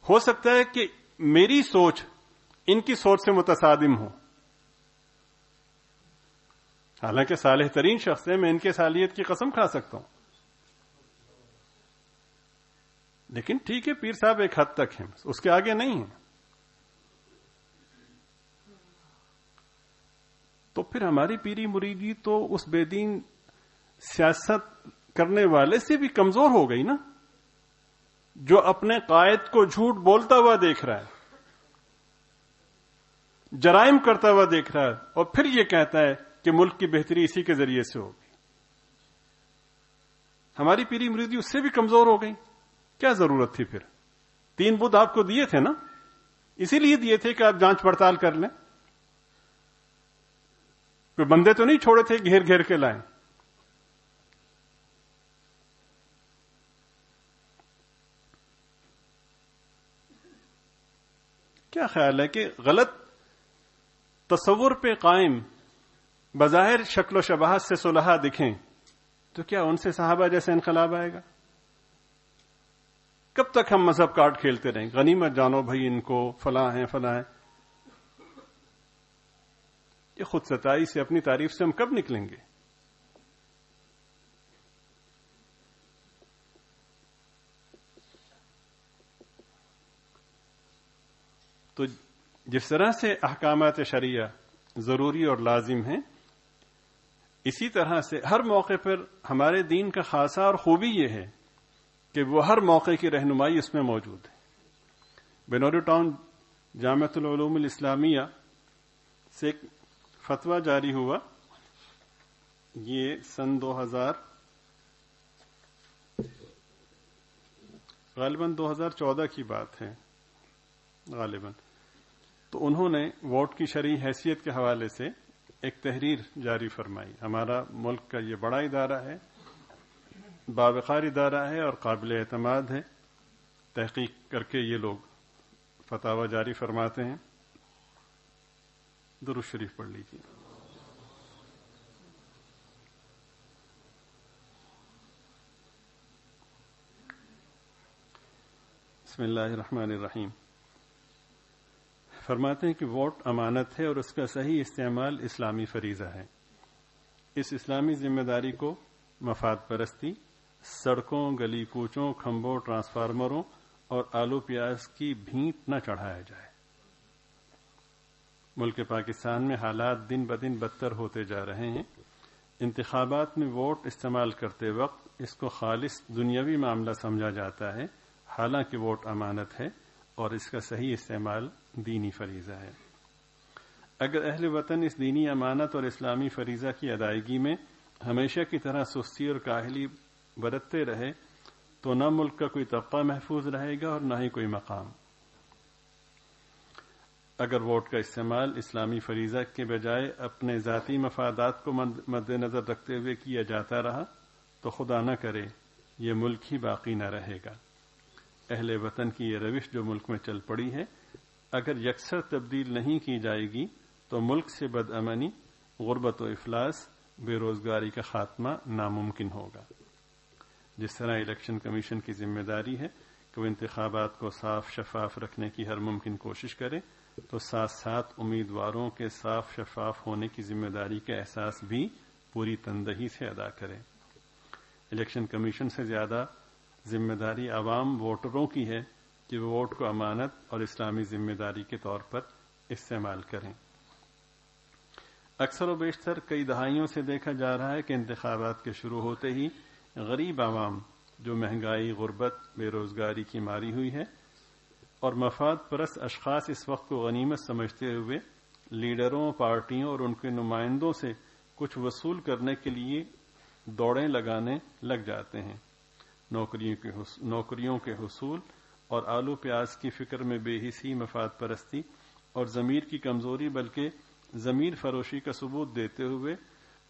ہو سکتا ہے کہ میری سوچ ان کی سوچ سے متصادم ہو. حالانکہ صالح ترین شخص ہے، میں ان کے صالحیت کی قسم کھا سکتا ہوں، لیکن ٹھیک ہے، پیر صاحب ایک حد تک ہیں، اس کے آگے نہیں ہیں. تو پھر ہماری پیری مریدی تو اس بے دین سیاست کرنے والے سے بھی کمزور ہو گئی نا، جو اپنے قائد کو جھوٹ بولتا ہوا دیکھ رہا ہے، جرائم کرتا ہوا دیکھ رہا ہے، اور پھر یہ کہتا ہے کہ ملک کی بہتری اسی کے ذریعے سے ہوگی. ہماری پیری مریدی اس سے بھی کمزور ہو گئی. کیا ضرورت تھی پھر؟ 3 بدھ آپ کو دیے تھے نا، اسی لیے دیے تھے کہ آپ جانچ پڑتال کر لیں. کوئی بندے تو نہیں چھوڑے تھے گھیر گھیر کے لائیں. کیا خیال ہے کہ غلط تصور پہ قائم بظاہر شکل و شباہت سے صلحاء دکھیں تو کیا ان سے صحابہ جیسے انقلاب آئے گا؟ کب تک ہم مذہب کارڈ کھیلتے رہیں؟ غنیمت جانو بھائی ان کو، فلاں ہیں فلاں ہیں. یہ خود ستائی سے، اپنی تعریف سے ہم کب نکلیں گے؟ تو جس طرح سے احکامات شریعہ ضروری اور لازم ہیں، اسی طرح سے ہر موقع پر ہمارے دین کا خاصہ اور خوبی یہ ہے کہ وہ ہر موقع کی رہنمائی اس میں موجود ہے. بنوری ٹاؤن جامعۃ العلوم الاسلامیہ سے ایک فتویٰ جاری ہوا، یہ سن 2000 غالباً 2014 کی بات ہے غالباً. تو انہوں نے ووٹ کی شرعی حیثیت کے حوالے سے ایک تحریر جاری فرمائی. ہمارا ملک کا یہ بڑا ادارہ ہے، باوقار ادارہ ہے اور قابل اعتماد ہے. تحقیق کر کے یہ لوگ فتاوی جاری فرماتے ہیں. درود شریف پڑھ لیجیے. بسم اللہ الرحمن الرحیم. فرماتے ہیں کہ ووٹ امانت ہے اور اس کا صحیح استعمال اسلامی فریضہ ہے. اس اسلامی ذمہ داری کو مفاد پرستی، سڑکوں، گلی کوچوں، کھمبوں، ٹرانسفارمروں اور آلو پیاز کی بھینٹ نہ چڑھایا جائے. ملک پاکستان میں حالات دن بدن بدتر ہوتے جا رہے ہیں. انتخابات میں ووٹ استعمال کرتے وقت اس کو خالص دنیاوی معاملہ سمجھا جاتا ہے، حالانکہ ووٹ امانت ہے اور اس کا صحیح استعمال دینی فریضہ ہے. اگر اہل وطن اس دینی امانت اور اسلامی فریضہ کی ادائیگی میں ہمیشہ کی طرح سستی اور کاہلی برتتے رہے تو نہ ملک کا کوئی طبقہ محفوظ رہے گا اور نہ ہی کوئی مقام. اگر ووٹ کا استعمال اسلامی فریضہ کے بجائے اپنے ذاتی مفادات کو مد نظر رکھتے ہوئے کیا جاتا رہا تو خدا نہ کرے یہ ملک ہی باقی نہ رہے گا. اہل وطن کی یہ روش جو ملک میں چل پڑی ہے، اگر یکسر تبدیل نہیں کی جائے گی تو ملک سے بدامنی، غربت و افلاس، بے روزگاری کا خاتمہ ناممکن ہوگا. جس طرح الیکشن کمیشن کی ذمہ داری ہے کہ وہ انتخابات کو صاف شفاف رکھنے کی ہر ممکن کوشش کرے، تو ساتھ ساتھ امیدواروں کے صاف شفاف ہونے کی ذمہ داری کا احساس بھی پوری تندہی سے ادا کرے. الیکشن کمیشن سے زیادہ ذمہ داری عوام ووٹروں کی ہے کہ وہ ووٹ کو امانت اور اسلامی ذمہ داری کے طور پر استعمال کریں. اکثر و بیشتر کئی دہائیوں سے دیکھا جا رہا ہے کہ انتخابات کے شروع ہوتے ہی غریب عوام جو مہنگائی، غربت، بے روزگاری کی ماری ہوئی ہے، اور مفاد پرست اشخاص اس وقت کو غنیمت سمجھتے ہوئے لیڈروں، پارٹیوں اور ان کے نمائندوں سے کچھ وصول کرنے کے لیے دوڑیں لگانے لگ جاتے ہیں. نوکریوں کے حصول اور آلو پیاز کی فکر میں بے حسی، مفاد پرستی اور ضمیر کی کمزوری بلکہ ضمیر فروشی کا ثبوت دیتے ہوئے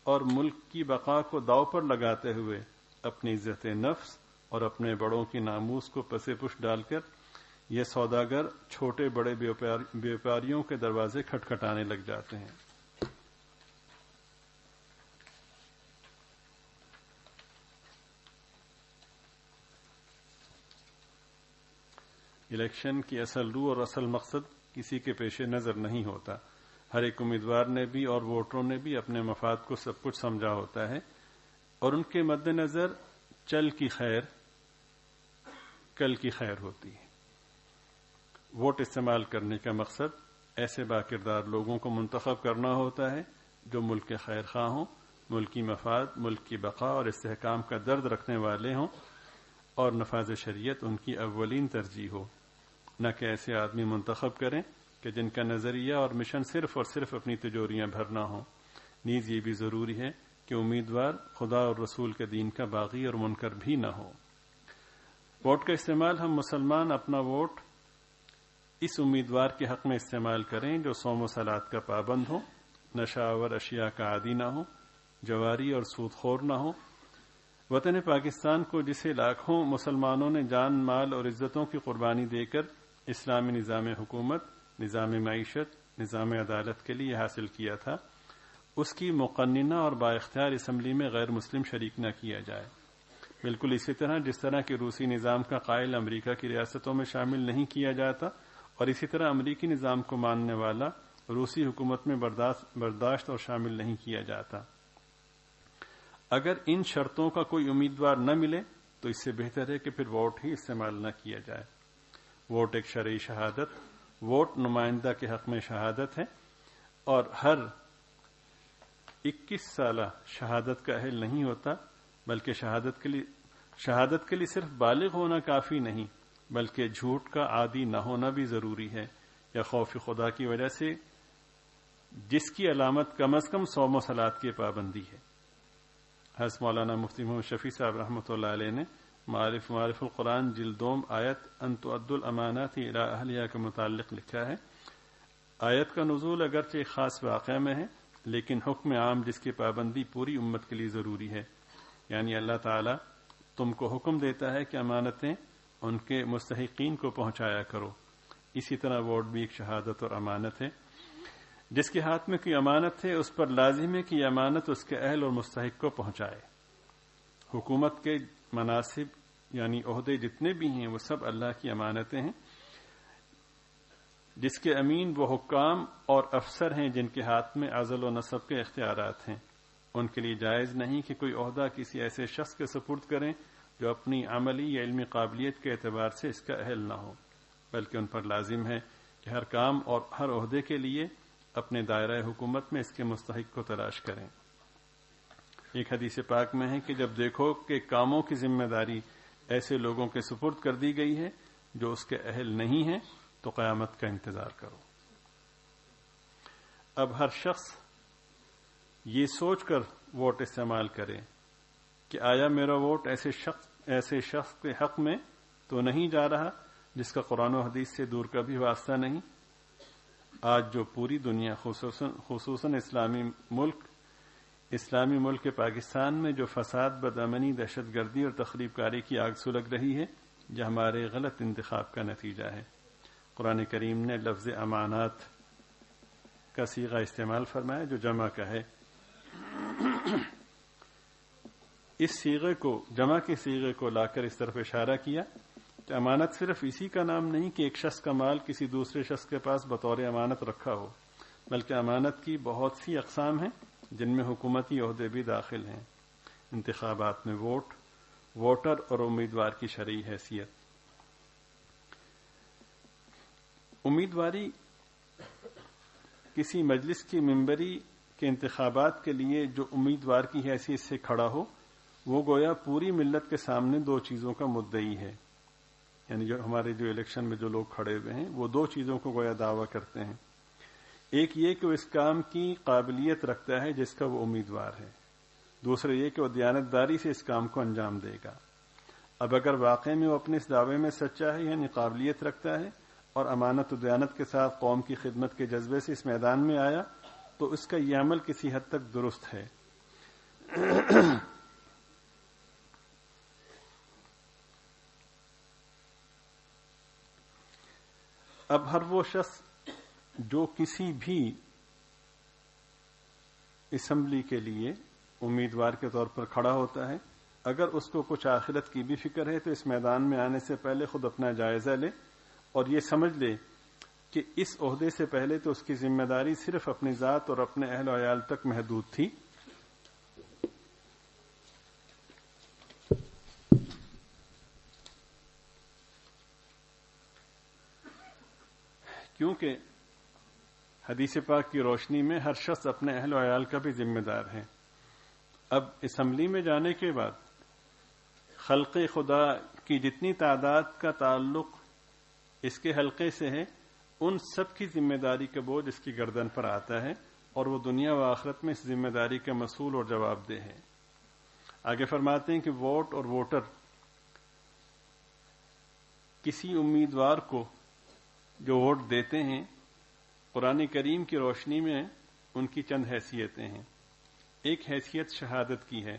اور ملک کی بقا کو داؤ پر لگاتے ہوئے اپنی عزت نفس اور اپنے بڑوں کی ناموس کو پسے پش ڈال کر یہ سوداگر چھوٹے بڑے بیوپاریوں کے دروازے کھٹکھٹانے لگ جاتے ہیں۔ الیکشن کی اصل روح اور اصل مقصد کسی کے پیش نظر نہیں ہوتا۔ ہر ایک امیدوار نے بھی اور ووٹروں نے بھی اپنے مفاد کو سب کچھ سمجھا ہوتا ہے، اور ان کے مد نظر چل کی خیر کل کی خیر ہوتی ہے۔ ووٹ استعمال کرنے کا مقصد ایسے باکردار لوگوں کو منتخب کرنا ہوتا ہے جو ملک کے خیر خواہ ہوں، ملکی مفاد، ملک کی بقا اور استحکام کا درد رکھنے والے ہوں، اور نفاذ شریعت ان کی اولین ترجیح ہو، نہ کہ ایسے آدمی منتخب کریں کہ جن کا نظریہ اور مشن صرف اور صرف اپنی تجوریاں بھرنا ہو۔ نیز یہ بھی ضروری ہے کہ امیدوار خدا اور رسول کے دین کا باغی اور منکر بھی نہ ہو۔ ووٹ کا استعمال، ہم مسلمان اپنا ووٹ اس امیدوار کے حق میں استعمال کریں جو صوم و صلات کا پابند ہو، نشہ آور اشیاء کا عادی نہ ہو، جواری اور سود خور نہ ہو۔ وطن پاکستان کو جسے لاکھوں مسلمانوں نے جان، مال اور عزتوں کی قربانی دے کر اسلامی نظام حکومت، نظام معیشت، نظام عدالت کے لیے حاصل کیا تھا، اس کی مقننہ اور بااختیار اسمبلی میں غیر مسلم شریک نہ کیا جائے۔ بالکل اسی طرح جس طرح کہ روسی نظام کا قائل امریکہ کی ریاستوں میں شامل نہیں کیا جاتا، اور اسی طرح امریکی نظام کو ماننے والا روسی حکومت میں برداشت اور شامل نہیں کیا جاتا۔ اگر ان شرطوں کا کوئی امیدوار نہ ملے تو اس سے بہتر ہے کہ پھر ووٹ ہی استعمال نہ کیا جائے۔ ووٹ ایک شرعی شہادت، ووٹ نمائندہ کے حق میں شہادت ہے، اور ہر 21 سالہ شہادت کا اہل نہیں ہوتا، بلکہ شہادت کے لیے صرف بالغ ہونا کافی نہیں، بلکہ جھوٹ کا عادی نہ ہونا بھی ضروری ہے، یا خوف خدا کی وجہ سے جس کی علامت کم از کم صوم و صلات کی پابندی ہے۔ حضرت مولانا مفتی محمد شفیع صاحب رحمۃ اللہ علیہ نے معارف القرآن جلد 2 آیت ان تؤدوا الامانات الی اہلیہا کے متعلق لکھا ہے، آیت کا نزول اگرچہ ایک خاص واقعہ میں ہے، لیکن حکم عام جس کی پابندی پوری امت کے لیے ضروری ہے۔ یعنی اللہ تعالیٰ تم کو حکم دیتا ہے کہ امانتیں ان کے مستحقین کو پہنچایا کرو۔ اسی طرح ووٹ بھی ایک شہادت اور امانت ہے۔ جس کے ہاتھ میں کوئی امانت ہے اس پر لازم ہے کہ یہ امانت اس کے اہل اور مستحق کو پہنچائے۔ حکومت کے مناصب یعنی عہدے جتنے بھی ہیں وہ سب اللہ کی امانتیں ہیں۔ جس کے امین وہ حکام اور افسر ہیں جن کے ہاتھ میں عزل و نصب کے اختیارات ہیں، ان کے لیے جائز نہیں کہ کوئی عہدہ کسی ایسے شخص کے سپرد کریں جو اپنی عملی یا علمی قابلیت کے اعتبار سے اس کا اہل نہ ہو، بلکہ ان پر لازم ہے کہ ہر کام اور ہر عہدے کے لیے اپنے دائرہ حکومت میں اس کے مستحق کو تلاش کریں۔ ایک حدیث پاک میں ہے کہ جب دیکھو کہ کاموں کی ذمہ داری ایسے لوگوں کے سپرد کر دی گئی ہے جو اس کے اہل نہیں ہیں تو قیامت کا انتظار کرو۔ اب ہر شخص یہ سوچ کر ووٹ استعمال کرے کہ آیا میرا ووٹ ایسے شخص کے حق میں تو نہیں جا رہا جس کا قرآن و حدیث سے دور کا بھی واسطہ نہیں۔ آج جو پوری دنیا خصوصاً اسلامی ملک پاکستان میں جو فساد، بدامنی، دہشت گردی اور تخریب کاری کی آگ سلگ رہی ہے، یہ ہمارے غلط انتخاب کا نتیجہ ہے۔ قرآن کریم نے لفظ امانات کا صیغہ استعمال فرمایا جو جمع کا ہے۔ اس صیغے کو، جمع کے صیغے کو لا کر اس طرف اشارہ کیا کہ امانت صرف اسی کا نام نہیں کہ ایک شخص کا مال کسی دوسرے شخص کے پاس بطور امانت رکھا ہو، بلکہ امانت کی بہت سی اقسام ہیں جن میں حکومتی عہدے بھی داخل ہیں۔ انتخابات میں ووٹ، ووٹر اور امیدوار کی شرعی حیثیت۔ امیدواری کسی مجلس کی ممبری کے انتخابات کے لیے جو امیدوار کی حیثیت سے کھڑا ہو وہ گویا پوری ملت کے سامنے 2 چیزوں کا مدعی ہے۔ یعنی جو ہمارے جو الیکشن میں جو لوگ کھڑے ہوئے ہیں وہ 2 چیزوں کو گویا دعویٰ کرتے ہیں۔ ایک یہ کہ وہ اس کام کی قابلیت رکھتا ہے جس کا وہ امیدوار ہے، دوسرا یہ کہ وہ دیانتداری سے اس کام کو انجام دے گا۔ اب اگر واقعی میں وہ اپنے اس دعوے میں سچا ہے یعنی قابلیت رکھتا ہے اور امانت و دیانت کے ساتھ قوم کی خدمت کے جذبے سے اس میدان میں آیا تو اس کا یہ عمل کسی حد تک درست ہے۔ اب ہر وہ شخص جو کسی بھی اسمبلی کے لیے امیدوار کے طور پر کھڑا ہوتا ہے، اگر اس کو کچھ آخرت کی بھی فکر ہے تو اس میدان میں آنے سے پہلے خود اپنا جائزہ لے اور یہ سمجھ لے کہ اس عہدے سے پہلے تو اس کی ذمہ داری صرف اپنی ذات اور اپنے اہل و عیال تک محدود تھی، کیونکہ حدیث پاک کی روشنی میں ہر شخص اپنے اہل و عیال کا بھی ذمہ دار ہے۔ اب اسمبلی میں جانے کے بعد خلق خدا کی جتنی تعداد کا تعلق اس کے حلقے سے ہے، ان سب کی ذمہ داری کا بوجھ اس کی گردن پر آتا ہے اور وہ دنیا و آخرت میں اس ذمہ داری کا مسئول اور جواب دہ ہے۔ آگے فرماتے ہیں کہ ووٹ اور ووٹر کسی امیدوار کو جو ووٹ دیتے ہیں، قرآن کریم کی روشنی میں ان کی چند حیثیتیں ہیں۔ ایک حیثیت شہادت کی ہے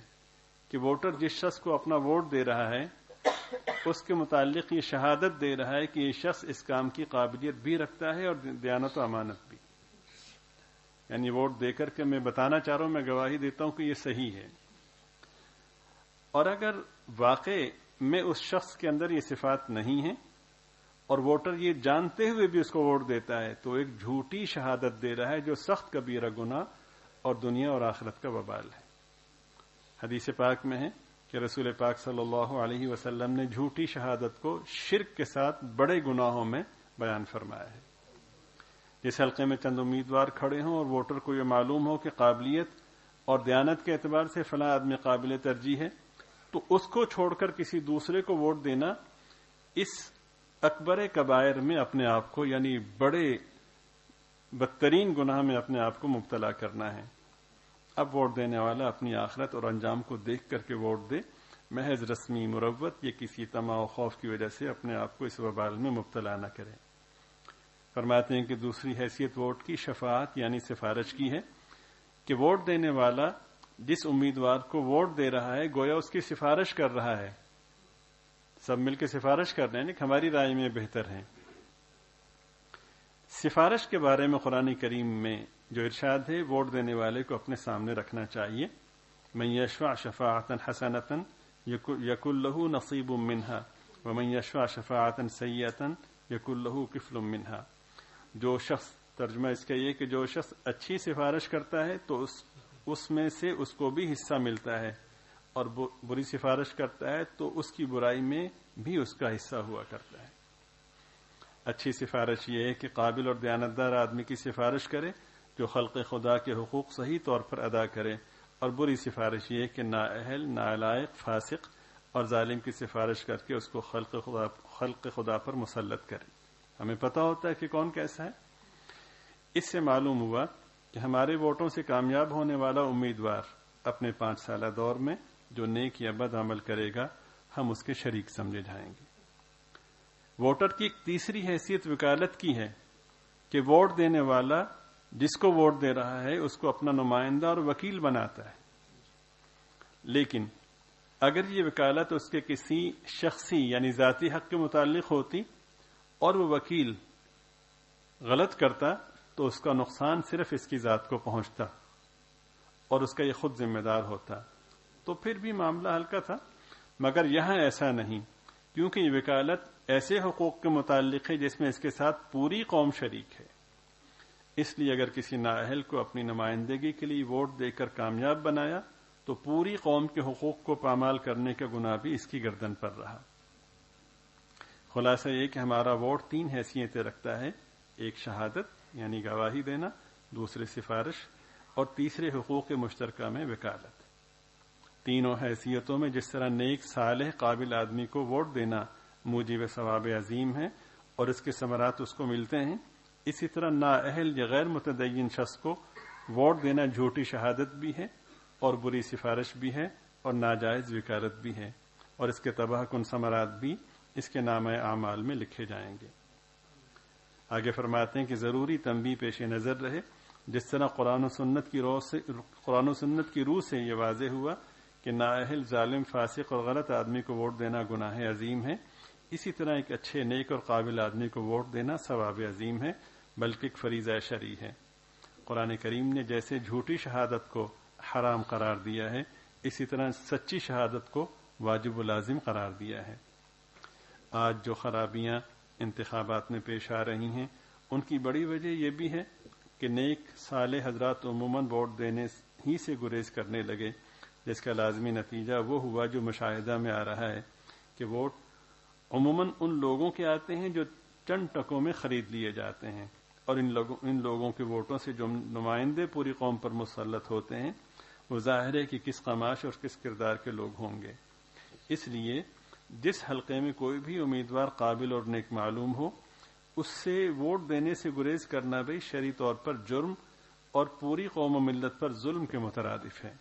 کہ ووٹر جس شخص کو اپنا ووٹ دے رہا ہے اس کے متعلق یہ شہادت دے رہا ہے کہ یہ شخص اس کام کی قابلیت بھی رکھتا ہے اور دیانت و امانت بھی، یعنی ووٹ دے کر کے میں بتانا چاہ رہا ہوں، میں گواہی دیتا ہوں کہ یہ صحیح ہے۔ اور اگر واقع میں اس شخص کے اندر یہ صفات نہیں ہیں اور ووٹر یہ جانتے ہوئے بھی اس کو ووٹ دیتا ہے تو ایک جھوٹی شہادت دے رہا ہے جو سخت کبیرہ گناہ اور دنیا اور آخرت کا وبال ہے۔ حدیث پاک میں ہے کہ رسول پاک صلی اللہ علیہ وسلم نے جھوٹی شہادت کو شرک کے ساتھ بڑے گناہوں میں بیان فرمایا ہے۔ جس حلقے میں چند امیدوار کھڑے ہوں اور ووٹر کو یہ معلوم ہو کہ قابلیت اور دیانت کے اعتبار سے فلاں آدمی قابل ترجیح ہے تو اس کو چھوڑ کر کسی دوسرے کو ووٹ دینا اس اکبر کبائر میں اپنے آپ کو، یعنی بڑے بدترین گناہ میں اپنے آپ کو مبتلا کرنا ہے۔ اب ووٹ دینے والا اپنی آخرت اور انجام کو دیکھ کر کے ووٹ دے، محض رسمی مروت یا کسی طمع و خوف کی وجہ سے اپنے آپ کو اس وبال میں مبتلا نہ کرے۔ فرماتے ہیں کہ دوسری حیثیت ووٹ کی شفاعت یعنی سفارش کی ہے کہ ووٹ دینے والا جس امیدوار کو ووٹ دے رہا ہے گویا اس کی سفارش کر رہا ہے، سب مل کے سفارش کر رہے ہیں کہ ہماری رائے میں بہتر ہیں۔ سفارش کے بارے میں قرآن کریم میں جو ارشاد ہے ووٹ دینے والے کو اپنے سامنے رکھنا چاہیے۔ من یشفع شفاعتا حسنتا یکن لہ نصیب منہا ومن یشفع شفاعتا سیئتا یکن لہ کفل منہا۔ جو شخص، ترجمہ اس کا یہ کہ جو شخص اچھی سفارش کرتا ہے تو اس میں سے اس کو بھی حصہ ملتا ہے، اور بری سفارش کرتا ہے تو اس کی برائی میں بھی اس کا حصہ ہوا کرتا ہے۔ اچھی سفارش یہ ہے کہ قابل اور دیانتدار آدمی کی سفارش کرے جو خلق خدا کے حقوق صحیح طور پر ادا کرے، اور بری سفارش یہ ہے کہ نااہل، نالائق، فاسق اور ظالم کی سفارش کر کے اس کو خلق خدا پر مسلط کرے۔ ہمیں پتہ ہوتا ہے کہ کون کیسا ہے۔ اس سے معلوم ہوا کہ ہمارے ووٹوں سے کامیاب ہونے والا امیدوار اپنے 5 سالہ دور میں جو نیک یا بد عمل کرے گا ہم اس کے شریک سمجھے جائیں گے۔ ووٹر کی ایک تیسری حیثیت وکالت کی ہے کہ ووٹ دینے والا جس کو ووٹ دے رہا ہے اس کو اپنا نمائندہ اور وکیل بناتا ہے، لیکن اگر یہ وکالت اس کے کسی شخصی یعنی ذاتی حق کے متعلق ہوتی اور وہ وکیل غلط کرتا تو اس کا نقصان صرف اس کی ذات کو پہنچتا اور اس کا یہ خود ذمہ دار ہوتا، تو پھر بھی معاملہ ہلکا تھا۔ مگر یہاں ایسا نہیں، کیونکہ یہ وکالت ایسے حقوق کے متعلق ہے جس میں اس کے ساتھ پوری قوم شریک ہے۔ اس لیے اگر کسی نااہل کو اپنی نمائندگی کے لیے ووٹ دے کر کامیاب بنایا تو پوری قوم کے حقوق کو پامال کرنے کا گناہ بھی اس کی گردن پر رہا۔ خلاصہ یہ کہ ہمارا ووٹ 3 حیثیتیں رکھتا ہے، ایک شہادت یعنی گواہی دینا، دوسرے سفارش اور تیسرے حقوق مشترکہ میں وکالت۔ تینوں حیثیتوں میں جس طرح نیک، صالح، قابل آدمی کو ووٹ دینا موجب ثواب عظیم ہے اور اس کے ثمرات اس کو ملتے ہیں، اسی طرح نااہل یا غیر متدین شخص کو ووٹ دینا جھوٹی شہادت بھی ہے اور بری سفارش بھی ہے اور ناجائز وکالت بھی ہے، اور اس کے تباہ کن ثمرات بھی اس کے نامہ اعمال میں لکھے جائیں گے۔ آگے فرماتے ہیں کہ ضروری تنبیہ پیش نظر رہے، جس طرح قرآن و سنت کی روح سے یہ واضح ہوا کہ نااہل، ظالم، فاسق اور غلط آدمی کو ووٹ دینا گناہ عظیم ہے، اسی طرح ایک اچھے نیک اور قابل آدمی کو ووٹ دینا ثواب عظیم ہے، بلکہ ایک فریضہ شرعی ہے۔ قرآن کریم نے جیسے جھوٹی شہادت کو حرام قرار دیا ہے، اسی طرح سچی شہادت کو واجب و لازم قرار دیا ہے۔ آج جو خرابیاں انتخابات میں پیش آ رہی ہیں، ان کی بڑی وجہ یہ بھی ہے کہ نیک صالح حضرات عموماً ووٹ دینے ہی سے گریز کرنے لگے، جس کا لازمی نتیجہ وہ ہوا جو مشاہدہ میں آ رہا ہے کہ ووٹ عموماً ان لوگوں کے آتے ہیں جو چند ٹکوں میں خرید لیے جاتے ہیں، اور ان لوگوں کے ووٹوں سے جو نمائندے پوری قوم پر مسلط ہوتے ہیں وہ ظاہر ہے کہ کس قماش اور کس کردار کے لوگ ہوں گے۔ اس لیے جس حلقے میں کوئی بھی امیدوار قابل اور نیک معلوم ہو، اس سے ووٹ دینے سے گریز کرنا بھی شرعی طور پر جرم اور پوری قوم و ملت پر ظلم کے مترادف ہے۔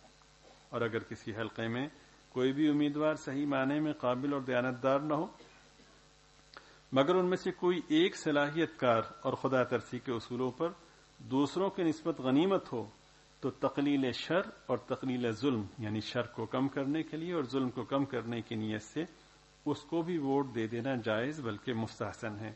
اور اگر کسی حلقے میں کوئی بھی امیدوار صحیح معنی میں قابل اور دیانتدار نہ ہو، مگر ان میں سے کوئی ایک صلاحیت کار اور خدا ترسی کے اصولوں پر دوسروں کے نسبت غنیمت ہو، تو تقلیل شر اور تقلیل ظلم، یعنی شر کو کم کرنے کے لیے اور ظلم کو کم کرنے کی نیت سے اس کو بھی ووٹ دے دینا جائز بلکہ مستحسن ہے۔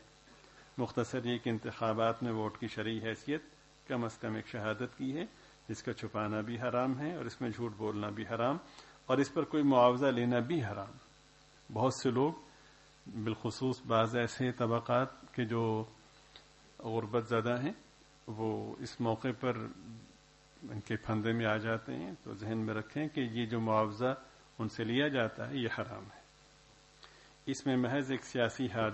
مختصر یہ کہ انتخابات میں ووٹ کی شرعی حیثیت کم از کم ایک شہادت کی ہے، جس کا چھپانا بھی حرام ہے اور اس میں جھوٹ بولنا بھی حرام، اور اس پر کوئی معاوضہ لینا بھی حرام۔ بہت سے لوگ، بالخصوص بعض ایسے طبقات کے جو غربت زدہ ہیں، وہ اس موقع پر ان کے پھندے میں آ جاتے ہیں، تو ذہن میں رکھیں کہ یہ جو معاوضہ ان سے لیا جاتا ہے یہ حرام ہے۔ اس میں محض ایک سیاسی ہار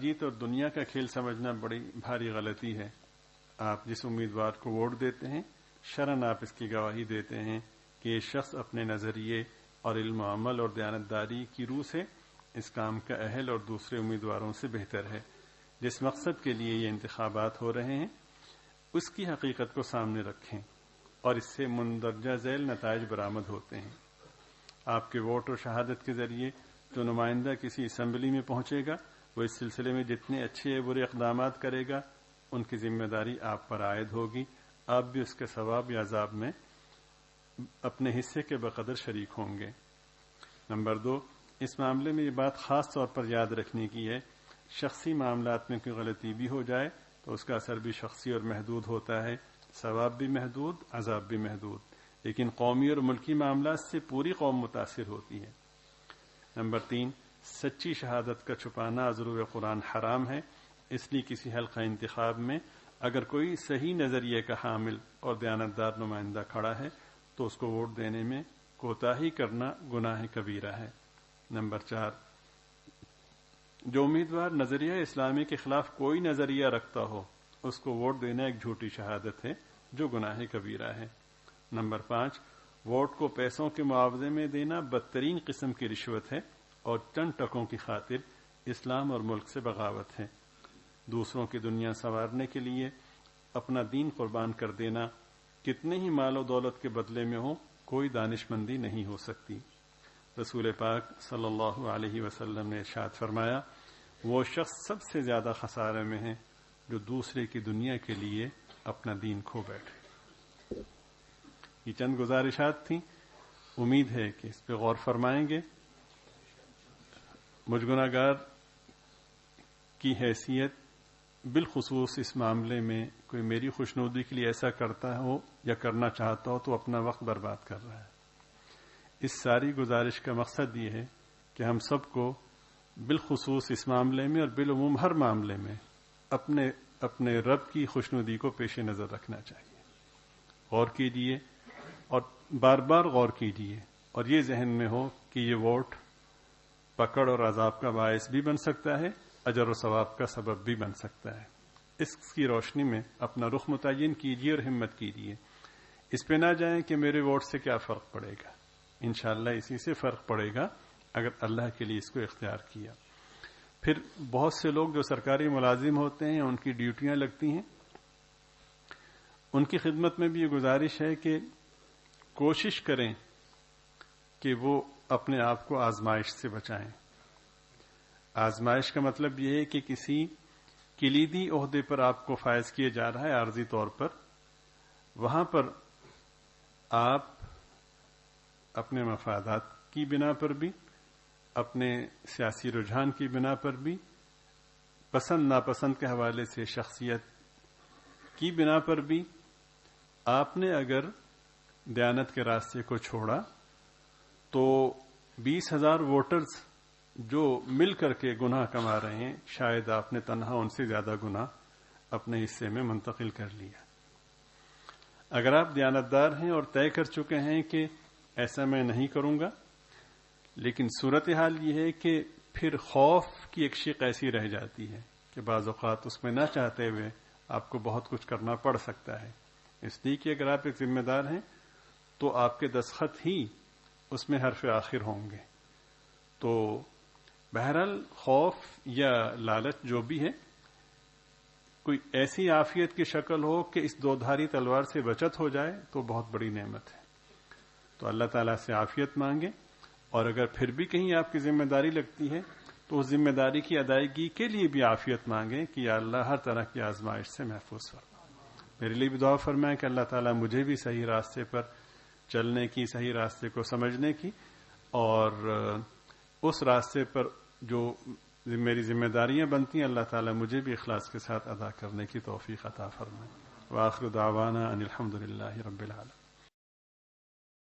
جیت، اور دنیا کا کھیل سمجھنا بڑی بھاری غلطی ہے۔ آپ جس امیدوار کو ووٹ دیتے ہیں، شرعاً آپ اس کی گواہی دیتے ہیں کہ یہ شخص اپنے نظریے اور علم و عمل اور دیانتداری کی روح سے اس کام کا اہل اور دوسرے امیدواروں سے بہتر ہے۔ جس مقصد کے لیے یہ انتخابات ہو رہے ہیں اس کی حقیقت کو سامنے رکھیں، اور اس سے مندرجہ ذیل نتائج برآمد ہوتے ہیں۔ آپ کے ووٹ اور شہادت کے ذریعے جو نمائندہ کسی اسمبلی میں پہنچے گا، وہ اس سلسلے میں جتنے اچھے یا برے اقدامات کرے گا، ان کی ذمہ داری آپ پر عائد ہوگی۔ آپ بھی اس کے ثواب یا عذاب میں اپنے حصے کے بقدر شریک ہوں گے۔ نمبر 2، اس معاملے میں یہ بات خاص طور پر یاد رکھنے کی ہے، شخصی معاملات میں کوئی غلطی بھی ہو جائے تو اس کا اثر بھی شخصی اور محدود ہوتا ہے، ثواب بھی محدود، عذاب بھی محدود، لیکن قومی اور ملکی معاملات سے پوری قوم متاثر ہوتی ہے۔ نمبر 3، سچی شہادت کا چھپانا از روئے قرآن حرام ہے، اس لیے کسی حلقہ انتخاب میں اگر کوئی صحیح نظریے کا حامل اور دیانتدار نمائندہ کھڑا ہے تو اس کو ووٹ دینے میں کوتاہی کرنا گناہ کبیرہ ہے۔ نمبر 4، جو امیدوار نظریہ اسلامی کے خلاف کوئی نظریہ رکھتا ہو اس کو ووٹ دینا ایک جھوٹی شہادت ہے جو گناہ کبیرہ ہے۔ نمبر 5، ووٹ کو پیسوں کے معاوضے میں دینا بدترین قسم کی رشوت ہے اور چند ٹکوں کی خاطر اسلام اور ملک سے بغاوت ہے۔ دوسروں کی دنیا سنوارنے کے لیے اپنا دین قربان کر دینا کتنے ہی مال و دولت کے بدلے میں ہو، کوئی دانش مندی نہیں ہو سکتی۔ رسول پاک صلی اللہ علیہ وسلم نے ارشاد فرمایا، وہ شخص سب سے زیادہ خسارے میں ہے جو دوسرے کی دنیا کے لیے اپنا دین کھو بیٹھے۔ یہ چند گزارشات تھیں، امید ہے کہ اس پہ غور فرمائیں گے۔ مجھ گناہگار کی حیثیت بالخصوص اس معاملے میں کوئی میری خوشنودی کے لیے ایسا کرتا ہو یا کرنا چاہتا ہو تو اپنا وقت برباد کر رہا ہے۔ اس ساری گزارش کا مقصد یہ ہے کہ ہم سب کو بالخصوص اس معاملے میں اور بالعموم ہر معاملے میں اپنے رب کی خوشنودی کو پیش نظر رکھنا چاہیے۔ غور کیجیے اور بار بار غور کیجیے، اور یہ ذہن میں ہو کہ یہ ووٹ پکڑ اور عذاب کا باعث بھی بن سکتا ہے، اجر و ثواب کا سبب بھی بن سکتا ہے۔ اس کی روشنی میں اپنا رخ متعین کیجیے اور ہمت کیجیے۔ اس پہ نہ جائیں کہ میرے ووٹ سے کیا فرق پڑے گا، انشاءاللہ اسی سے فرق پڑے گا اگر اللہ کے لیے اس کو اختیار کیا۔ پھر بہت سے لوگ جو سرکاری ملازم ہوتے ہیں، ان کی ڈیوٹیاں لگتی ہیں، ان کی خدمت میں بھی یہ گزارش ہے کہ کوشش کریں کہ وہ اپنے آپ کو آزمائش سے بچائیں۔ آزمائش کا مطلب یہ ہے کہ کسی کلیدی عہدے پر آپ کو فائز کیا جا رہا ہے عارضی طور پر، وہاں پر آپ اپنے مفادات کی بنا پر بھی، اپنے سیاسی رجحان کی بنا پر بھی، پسند ناپسند کے حوالے سے شخصیت کی بنا پر بھی آپ نے اگر دیانت کے راستے کو چھوڑا تو 20,000 ووٹرز جو مل کر کے گناہ کما رہے ہیں، شاید آپ نے تنہا ان سے زیادہ گناہ اپنے حصے میں منتقل کر لیا۔ اگر آپ دیانتدار ہیں اور طے کر چکے ہیں کہ ایسا میں نہیں کروں گا، لیکن صورتحال یہ ہے کہ پھر خوف کی ایک شق ایسی رہ جاتی ہے کہ بعض اوقات اس میں نہ چاہتے ہوئے آپ کو بہت کچھ کرنا پڑ سکتا ہے، اس لیے کہ اگر آپ ایک ذمہ دار ہیں تو آپ کے دستخط ہی اس میں حرف آخر ہوں گے۔ تو بہرحال خوف یا لالچ جو بھی ہے، کوئی ایسی عافیت کی شکل ہو کہ اس دودھاری تلوار سے بچت ہو جائے تو بہت بڑی نعمت ہے۔ تو اللہ تعالیٰ سے عافیت مانگیں، اور اگر پھر بھی کہیں آپ کی ذمہ داری لگتی ہے تو اس ذمہ داری کی ادائیگی کے لیے بھی عافیت مانگیں کہ یا اللہ ہر طرح کی آزمائش سے محفوظ فرما۔ میرے لیے بھی دعا فرمائیں کہ اللہ تعالیٰ مجھے بھی صحیح راستے پر چلنے کی، صحیح راستے کو سمجھنے کی، اور اس راستے پر جو میری ذمہ داریاں بنتی ہیں اللہ تعالیٰ مجھے بھی اخلاص کے ساتھ ادا کرنے کی توفیق عطا فرمائے۔ وآخر دعوانا ان الحمد للہ رب العالمین۔